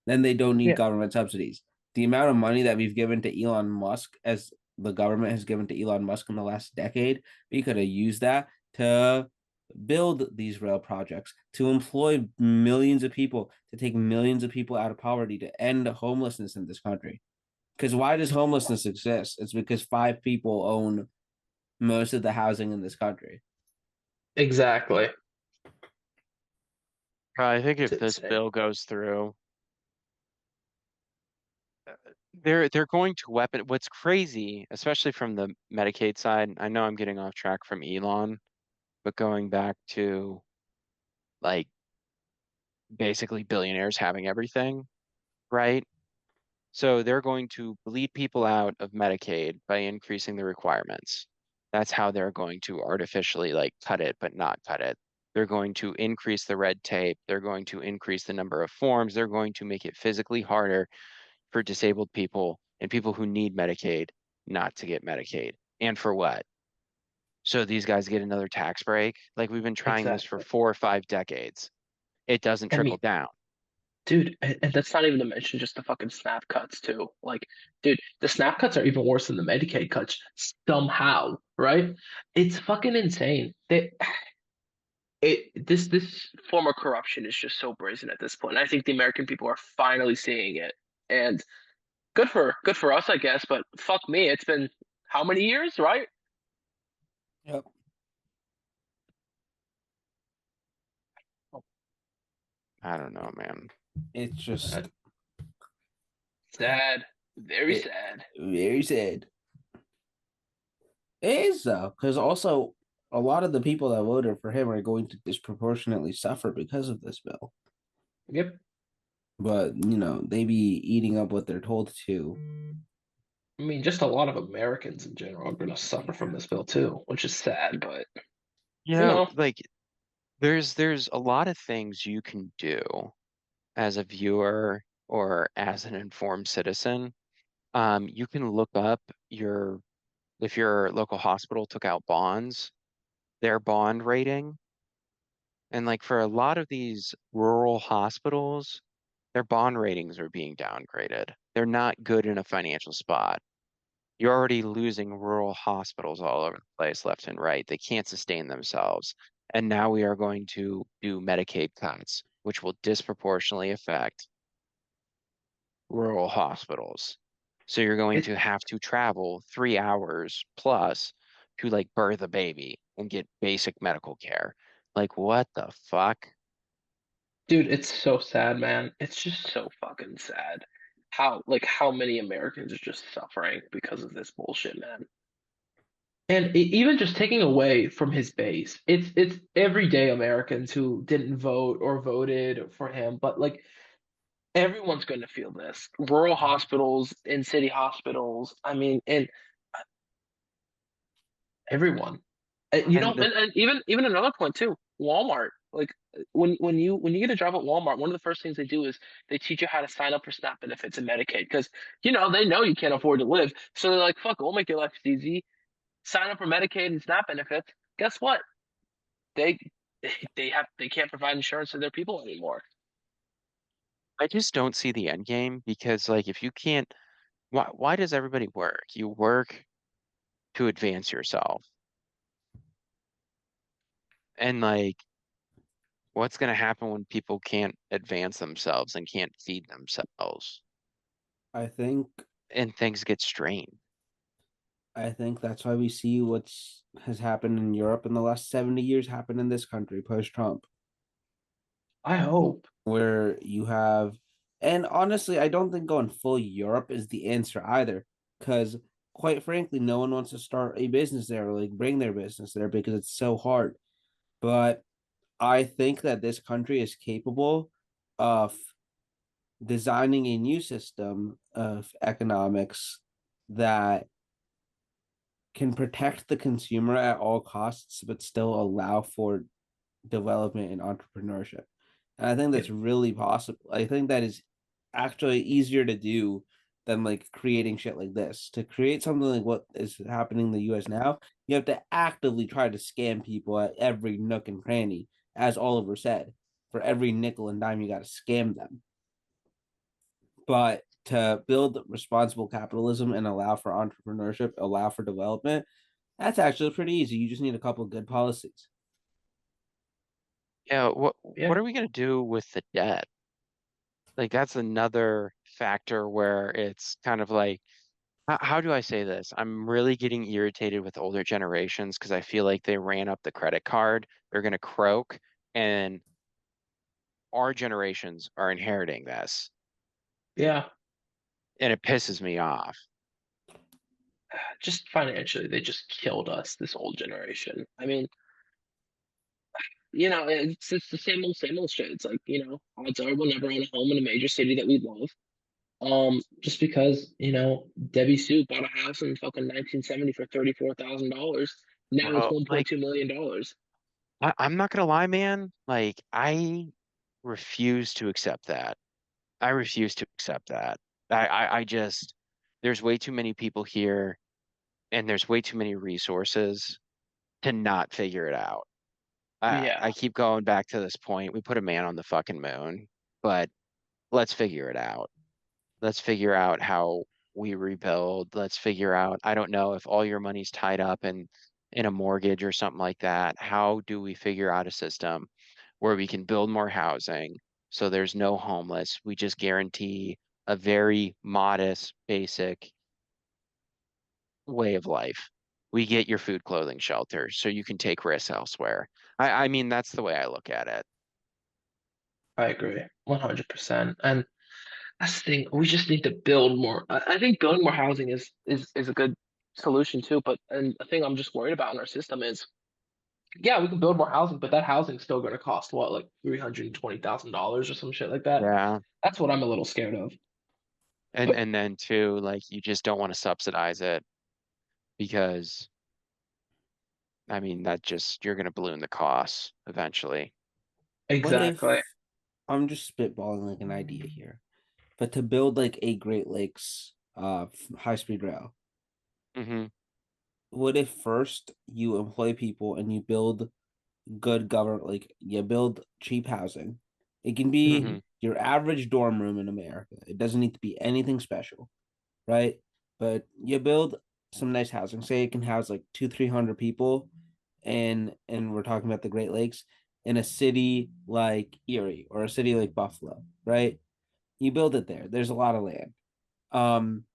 Then they don't need Yeah. government subsidies. The amount of money that we've given to Elon Musk, as the government has given to Elon Musk in the last decade, we could have used that to build these rail projects, to employ millions of people, to take millions of people out of poverty, to end homelessness in this country. Because why does homelessness exist? It's because 5 people own most of the housing in this country. Exactly. I think It's if this insane. bill goes through, they're going to weapon. What's crazy, especially from the Medicaid side, I know I'm getting off track from Elon, but going back to like basically billionaires having everything, right? So they're going to bleed people out of Medicaid by increasing the requirements. That's how they're going to artificially like cut it, but not cut it. They're going to increase the red tape. They're going to increase the number of forms. They're going to make it physically harder for disabled people and people who need Medicaid not to get Medicaid. And for what? So these guys get another tax break. Like we've been trying this for Exactly. 4 or 5 decades. It doesn't I trickle mean, down. dude, And that's not even to mention just the fucking snap cuts too. Like, dude, the snap cuts are even worse than the Medicaid cuts somehow, right? It's fucking insane. This form of corruption is just so brazen at this point. I think the American people are finally seeing it. And good for us, I guess, but fuck me, it's been how many years, right? Yep. I don't know, man. It's just Sad. Very it, sad. very sad. It is though, because also a lot of the people that voted for him are going to disproportionately suffer because of this bill. yep. But they be eating up what they're told to. I mean, just a lot of Americans in general are going to suffer from this bill too, which is sad, but you know, Like there's a lot of things you can do as a viewer or as an informed citizen. You can look up if your local hospital took out bonds, their bond rating. And like for a lot of these rural hospitals, their bond ratings are being downgraded. They're not good in a financial spot. You're already losing rural hospitals all over the place, left and right. They can't sustain themselves. And now we are going to do Medicaid cuts, which will disproportionately affect rural hospitals. So you're going it, to have to travel 3 hours plus to like birth a baby and get basic medical care. Like, what the fuck? dude, it's so sad, man. It's just so fucking sad. How many Americans are just suffering because of this bullshit, man. And even just taking away from his base, it's everyday Americans who didn't vote or voted for him, but like Everyone's going to feel this. Rural hospitals, in city hospitals. I mean, and everyone. And and even another point too. Walmart. Like when you get a job at Walmart, one of the first things they do is they teach you how to sign up for SNAP benefits and Medicaid because they know you can't afford to live. So they're like, fuck, we'll make your life easy. Sign up for Medicaid and SNAP benefits. Guess what? They they can't provide insurance to their people anymore. I just don't see the end game because like if you can't why does everybody work? You work to advance yourself. And like what's going to happen when people can't advance themselves and can't feed themselves I think and things get strained? I think that's why we see what's has happened in Europe in the last 70 years happen in this country post Trump, I hope. where you have, and honestly, I don't think going full Europe is the answer either, because quite frankly, no one wants to start a business there or like bring their business there because it's so hard. But I think that this country is capable of designing a new system of economics that can protect the consumer at all costs, but still allow for development and entrepreneurship. And I think that's really possible. I think that is actually easier to do than like creating shit like this. To create something like what is happening in the US now, you have to actively try to scam people at every nook and cranny, as Oliver said. For every nickel and dime, you got to scam them. But to build responsible capitalism and allow for entrepreneurship, allow for development, that's actually pretty easy. You just need a couple of good policies. Yeah, what Yeah. are we gonna do with the debt? Like that's another factor where it's kind of like how do I say this? I'm really getting irritated with older generations because I feel like they ran up the credit card. They're gonna croak, and our generations are inheriting this, Yeah. and it pisses me off. Just financially, they just killed us, this old generation. I mean, it's the same old shit. It's like, odds are we'll never own a home in a major city that we love. Just because, Debbie Sue bought a house in fucking 1970 for $34,000. Now it's Bro, like $1.2 million. I'm not gonna lie, man. Like I refuse to accept that. I refuse to accept that. I just there's way too many people here and there's way too many resources to not figure it out. Yeah, I keep going back to this point. We put a man on the fucking moon, but let's figure it out. Let's figure out how we rebuild. Let's figure out, I don't know if all your money's tied up in a mortgage or something like that. How do we figure out a system where we can build more housing so there's no homeless? We just guarantee a very modest, basic way of life. We get your food, clothing, shelter, so you can take risks elsewhere. I mean, that's the way I look at it. I agree 100%. And that's the thing. We just need to build more. I think building more housing is a good solution too. But and the thing I'm just worried about in our system is, yeah, we can build more housing, but that housing's still going to cost what, like $320,000 or some shit like that. Yeah. That's what I'm a little scared of. And But and then too, like you just don't want to subsidize it because I mean that just you're gonna balloon the costs eventually. What if exactly. I'm just spitballing like an idea here, but to build like a Great Lakes high speed rail, Hmm. what if first you employ people and you build good government, like you build cheap housing? It can be Hmm. your average dorm room in America. It doesn't need to be anything special, right? But you build some nice housing. Say it can house like 300 people, and we're talking about the Great Lakes in a city like Erie or a city like Buffalo, right? You build it there. There's a lot of land. Um,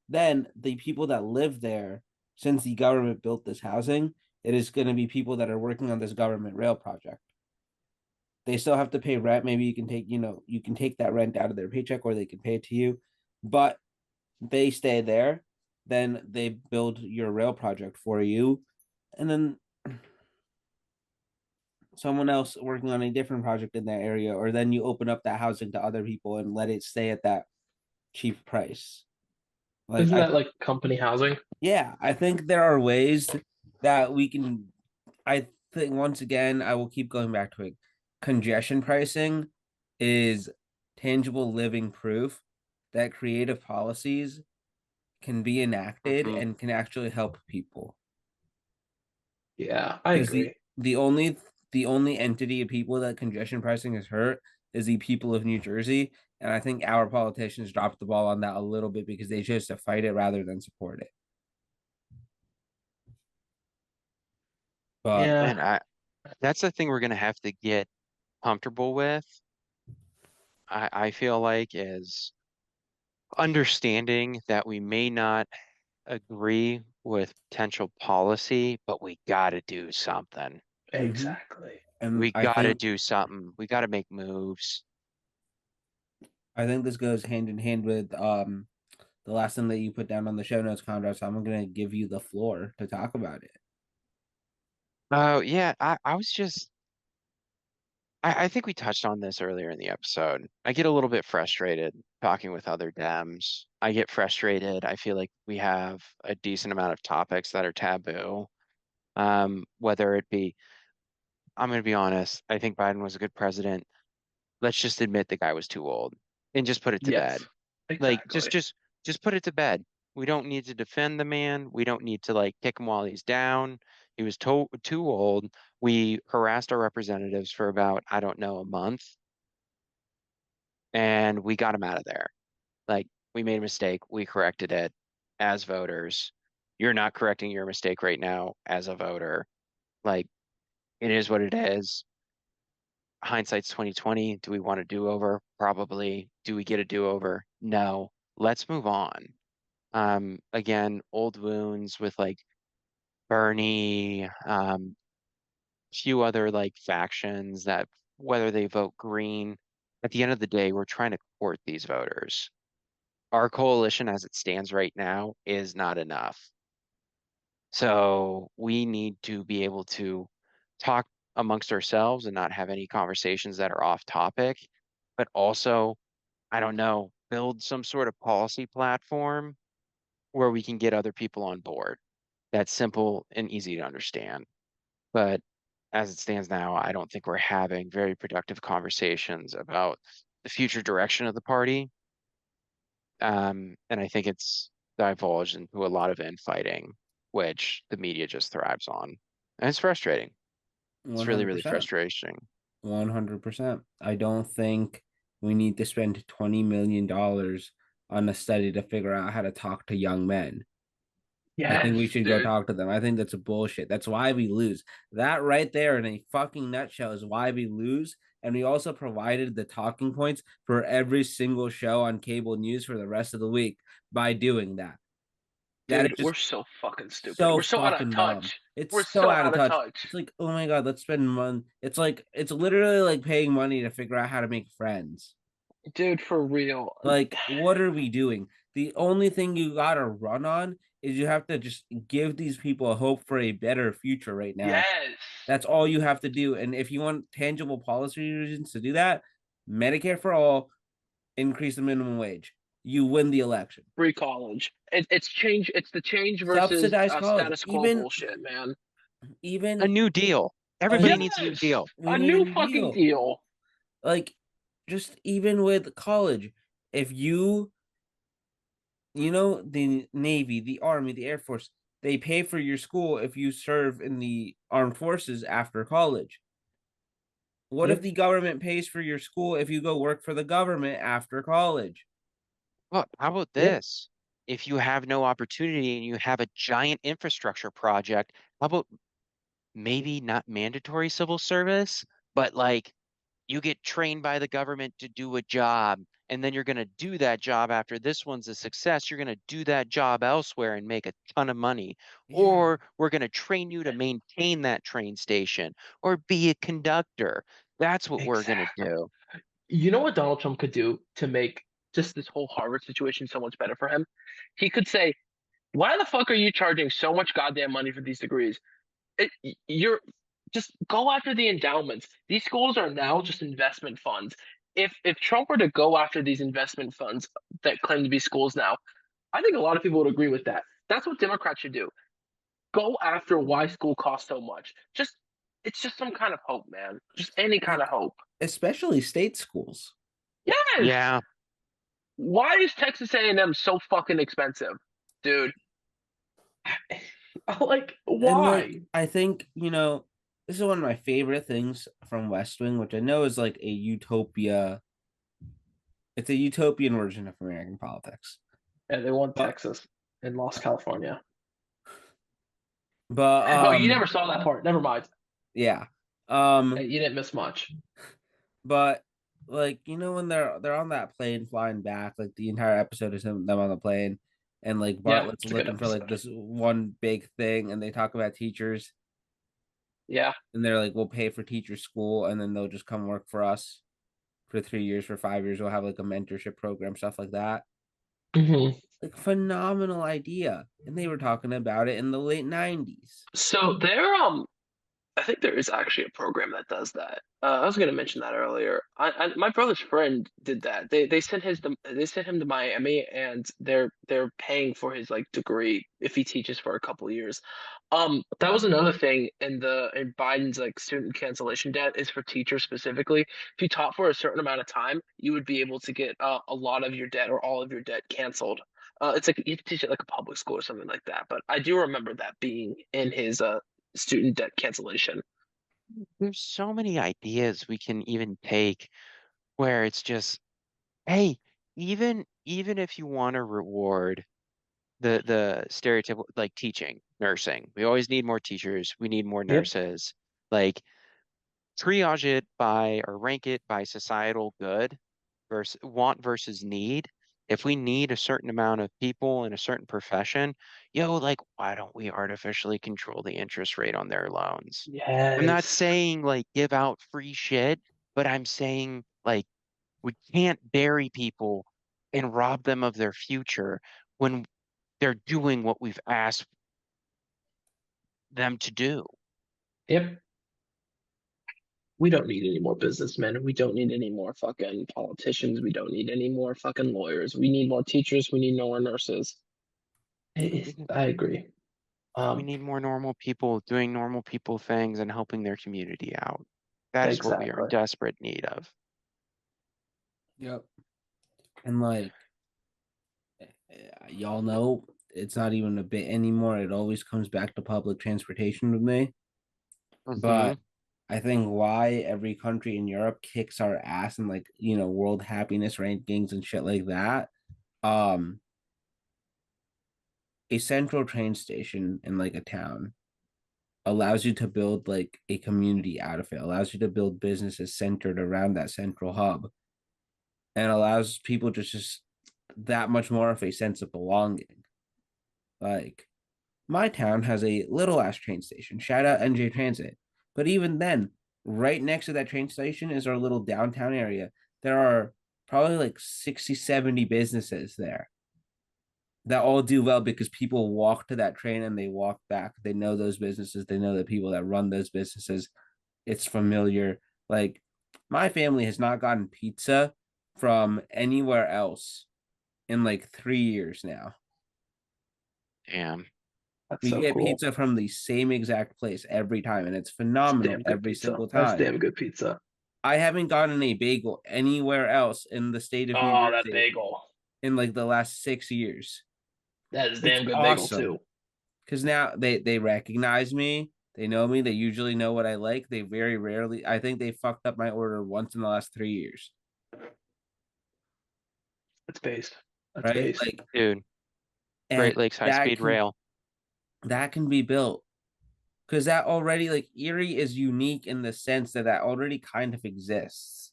then the people that live there, since the government built this housing, it is going to be people that are working on this government rail project. They still have to pay rent. Maybe you can you can take that rent out of their paycheck or they can pay it to you, but they stay there. Then they build your rail project for you, and then someone else working on a different project in that area, or then you open up that housing to other people and let it stay at that cheap price. Like Isn't I that like company housing? Yeah, I think there are ways that we can. I think once again, I will keep going back to it. Congestion pricing is tangible living proof that creative policies can be enacted Hmm. and can actually help people. Yeah, I Because agree. the only entity of people that congestion pricing has hurt is the people of New Jersey. And I think our politicians dropped the ball on that a little bit because they chose to fight it rather than support it. But Yeah, And that's the thing we're gonna have to get comfortable with. I feel like is understanding that we may not agree with potential policy, but we gotta do something. mhm. exactly. And We gotta do something. We gotta make moves. I think this goes hand in hand with the last thing that you put down on the show notes, Conrad. So I'm gonna give you the floor to talk about it. Oh yeah, I was just I think we touched on this earlier in the episode. I get a little bit frustrated talking with other Dems. I get frustrated. I feel like we have a decent amount of topics that are taboo. Whether it be, I'm going to be honest, I think Biden was a good president. Let's just admit the guy was too old and just put it to bed. Yes, Like exactly. just put it to bed. We don't need to defend the man. We don't need to like kick him while he's down. He was too old. We harassed our representatives for about, I don't know, a month, and we got him out of there. Like we made a mistake. We corrected it as voters. You're not correcting your mistake right now as a voter. Like it is what it is. hindsight's 2020. Do we want a do-over? Probably. Do we get a do-over? No. Let's move on. Again, old wounds with like Bernie, few other like factions that whether they vote green, at the end of the day, we're trying to court these voters. Our coalition as it stands right now is not enough. So we need to be able to talk amongst ourselves and not have any conversations that are off topic, but also, I don't know, build some sort of policy platform where we can get other people on board. That's simple and easy to understand. But as it stands now, I don't think we're having very productive conversations about the future direction of the party. And I think it's divulged into a lot of infighting, which the media just thrives on. And it's frustrating. It's really, really 100%. frustrating. 100%. I don't think we need to spend $20 million on a study to figure out how to talk to young men. I think we Yes, should go dude. talk to them. I think that's a bullshit. That's why we lose. That right there in a fucking nutshell is why we lose. And we also provided the talking points for every single show on cable news for the rest of the week by doing that. That is Dude, we're just so fucking stupid. so We're so out of fucking dumb. touch. We're It's so so out of out of touch. touch. It's like, oh my god, let's spend money. It's like it's literally like paying money to figure out how to make friends. Dude, for real. Like, what are we doing? The only thing you gotta run on is you have to just give these people a hope for a better future right now. Yes. That's all you have to do. And if you want tangible policy reasons to do that, Medicare for all, increase the minimum wage. You win the election. Free college. It's change. It's the change versus Subsidized college. status quo bullshit, man. A new deal. Everybody needs a new Yes, deal. we a need new fucking deal. Like, just even with college, if the Navy, the Army, the Air Force, they pay for your school if you serve in the armed forces after college. What if Yep. the government pays for your school if you go work for the government after college? Well, how about Yeah. this? If you have no opportunity and you have a giant infrastructure project, how about maybe not mandatory civil service, but like you get trained by the government to do a job, and then you're going to do that job after this one's a success. You're going to do that job elsewhere and make a ton of money. Yeah. Or we're going to train you to maintain that train station or be a conductor. That's what we're going to Exactly. do. You know what Donald Trump could do to make just this whole Harvard situation so much better for him? He could say, "Why the fuck are you charging so much goddamn money for these degrees? You're just go after the endowments. These schools are now just investment funds. If Trump were to go after these investment funds that claim to be schools now, I think a lot of people would agree with that. That's what Democrats should do. Go after why school costs so much. It's just some kind of hope, man. Just any kind of hope. Especially state schools. Yes. Yeah. Why is Texas A&M so fucking expensive, dude? Like, And why? like, I think, this is one of my favorite things from West Wing, which I know is like a utopia. It's a utopian version of American politics. Yeah, they won But- Texas and lost California. But Oh, you never saw that part. Never mind. yeah. Hey, you didn't miss much. But like, when they're on that plane flying back, like the entire episode is them on the plane, and like Bartlett's it's a good looking for like episode. this one big thing, and they talk about teachers, Yeah. and they're like, we'll pay for teacher school, and then they'll just come work for us for 3 years, for 5 years. We'll have like a mentorship program, stuff like that. Mhm. Like, phenomenal idea. And they were talking about it in the late 90s. So I think there is actually a program that does that. I was going to mention that earlier. My brother's friend did that. They sent him to Miami, and they're paying for his like degree if he teaches for a couple of years. That was another thing in Biden's like student cancellation debt is for teachers specifically. If you taught for a certain amount of time, you would be able to get a lot of your debt or all of your debt canceled. It's like you have to teach at like a public school or something like that. But I do remember that being in his student debt cancellation. There's so many ideas we can even take where it's just, hey, even if you want to reward the stereotypical like teaching, nursing, we always need more teachers, we need more Yep. nurses. Like triage it by or rank it by societal good versus want versus need. If we need a certain amount of people in a certain profession, like, why don't we artificially control the interest rate on their loans? I'm not Yes. saying like give out free shit, but I'm saying like we can't bury people and rob them of their future when they're doing what we've asked them to do. Yep. We don't need any more businessmen. We don't need any more fucking politicians. We don't need any more fucking lawyers. We need more teachers. We need more nurses. I agree. We need more normal people doing normal people things and helping their community out. That is what we are in Exactly. desperate need of. Yep. And like, y'all know, it's not even a bit anymore. It always comes back to public transportation with me. But I think why every country in Europe kicks our ass in like, world happiness rankings and shit like that. A central train station in like a town allows you to build like a community out of it, allows you to build businesses centered around that central hub, and allows people to just that much more of a sense of belonging. Like, my town has a little ass train station. Shout out NJ Transit. But even then, right next to that train station is our little downtown area. There are probably like 60, 70 businesses there that all do well because people walk to that train and they walk back. They know those businesses. They know the people that run those businesses. It's familiar. Like, my family has not gotten pizza from anywhere else in like 3 years now. Damn. That's We so get cool. pizza from the same exact place every time, and it's That's phenomenal damn good every pizza. single That's time. damn good pizza. I haven't gotten a bagel anywhere else in the state of New Oh, that Jersey bagel. in like the last 6 years. That is It's damn good bagel awesome too. because now they recognize me. They know me. They usually know what I like. They very rarely. I think they fucked up my order once in the last 3 years. That's based. That's Right, based. like, Dude, and Great Lakes High that Speed can Rail. that can be built because that already, like, Erie is unique in the sense that already kind of exists.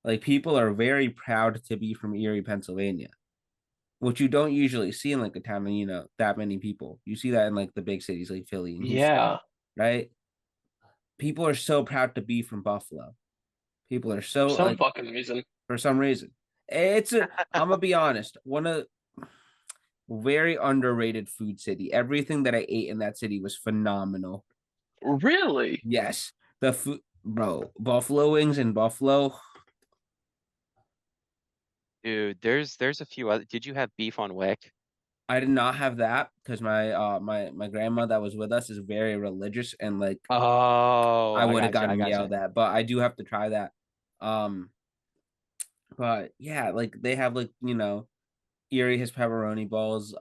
Like, people are very proud to be from Erie, Pennsylvania, which you don't usually see in like a town of, that many people. You see that in like the big cities like Philly and Houston, Yeah. right? People are so proud to be from Buffalo. People are so Some like, fucking reason. for some reason. I'm gonna be honest, one of very underrated food city. Everything that I ate in that city was phenomenal. Really? Yes, the food, bro, buffalo wings in Buffalo. Dude, there's a few other. Did you have beef on Wick? I did not have that because my grandma that was with us is very religious, and like, Oh, I I would have got you. I gotten got you. yelled at, but I do have to try that. Um, but yeah, like, they have like, Erie has pepperoni balls.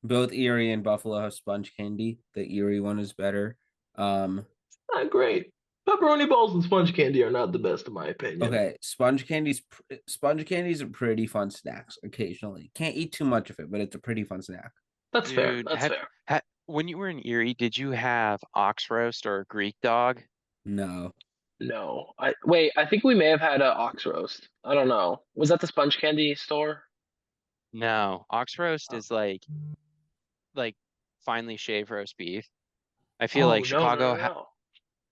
Both Erie and Buffalo have sponge candy. The Erie one is better. Not great. Pepperoni balls and sponge candy are not the best in my opinion. Okay, sponge candies are pretty fun snacks occasionally. Can't eat too much of it, but it's a pretty fun snack. That's fair. Dude, That's fair. when you were in Erie, did you have ox roast or Greek dog? No. No. I think we may have had a ox roast. I don't know. Was that the sponge candy store? No, ox roast is like finely shaved roast beef. I feel Oh like no, no, no, no.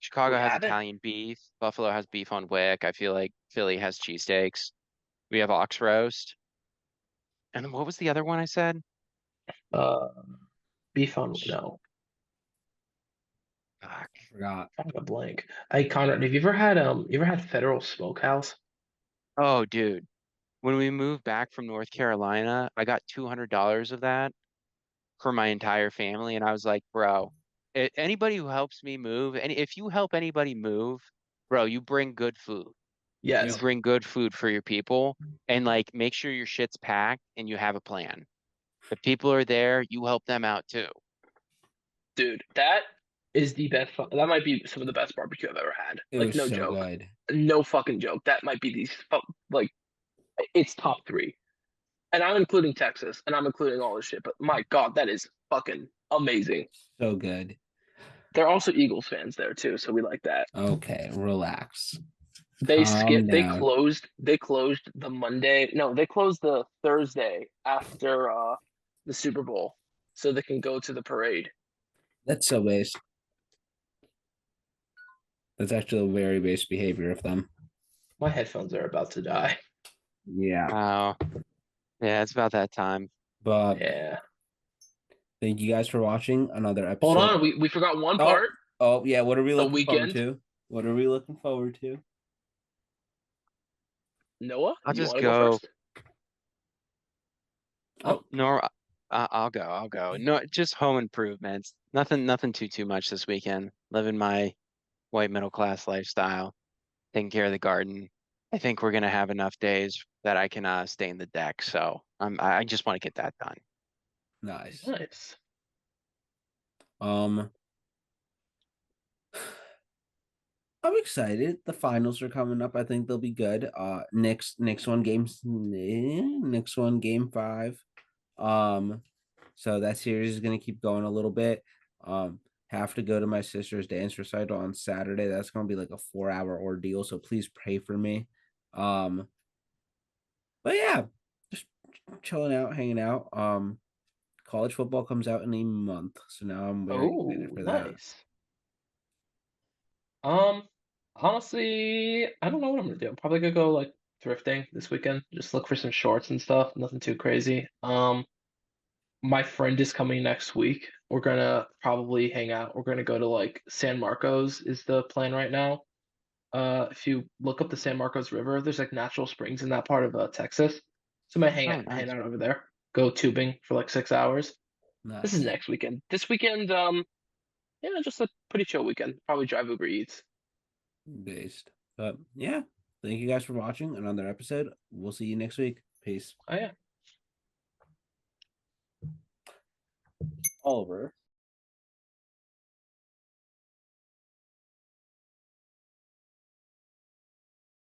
Chicago We has haven't. Italian beef, Buffalo has beef on Wick. I feel like Philly has cheesesteaks. We have ox roast. And then what was the other one I said? Uh, beef on no. Fuck. Forgot. I'm a blank. Hey Conrad, have you ever had Federal Smokehouse? Oh, dude. When we moved back from North Carolina, I got $200 of that for my entire family, and I was like, bro, anybody who helps me move, and if you help anybody move, bro, you bring good food. You Yes. bring good food for your people, and like make sure your shit's packed and you have a plan. If people are there, you help them out too. Dude, that is the best. That might be some of the best barbecue I've ever had. It Like, was no so joke. good. No fucking joke. That might be like, it's top three. And I'm including Texas and I'm including all this shit. But my God, that is fucking amazing. So good. They're also Eagles fans there too, so we like that. Okay, relax. They Calm skipped. They down. closed. They closed the Monday. No, they closed the Thursday after the Super Bowl, so they can go to the parade. That's so base. That's actually a very base behavior of them. My headphones are about to die. Yeah. Oh, yeah, it's about that time. But Yeah. thank you guys for watching another episode. Hold Hold on, we forgot one Oh, part. oh yeah, what are we The looking forward weekend. to? What are we looking forward to? Noah, I'll you just want to go go. first? Oh, Nor I'll go. I'll go. No, just home improvements. Nothing too much this weekend. Living my white middle class lifestyle, taking care of the garden. I think we're gonna have enough days that I can stay in the deck. So I just want to get that done. nice. Nice. I'm excited. The finals are coming up. I think they'll be good. Next one next one game 5. So that series is gonna keep going a little bit. Have to go to my sister's dance recital on Saturday. That's gonna be like a 4-hour ordeal. So please pray for me. But yeah, just chilling out, hanging out. College football comes out in a month, so now I'm very Oh, excited for that. nice. Honestly, I don't know what I'm gonna do. I'm probably gonna go like thrifting this weekend. Just look for some shorts and stuff. Nothing too crazy. My friend is coming next week. We're gonna probably hang out. We're gonna go to like San Marcos is the plan right now. If you look up the San Marcos River, there's like natural springs in that part of Texas. So I might Oh, hang nice. out over there. Go tubing for like 6 hours. This is Nice. next weekend. This weekend, yeah, just a pretty chill weekend. Probably drive Uber Eats. Based. But yeah, thank you guys for watching another episode. We'll see you next week. Peace. Oh yeah. Oliver.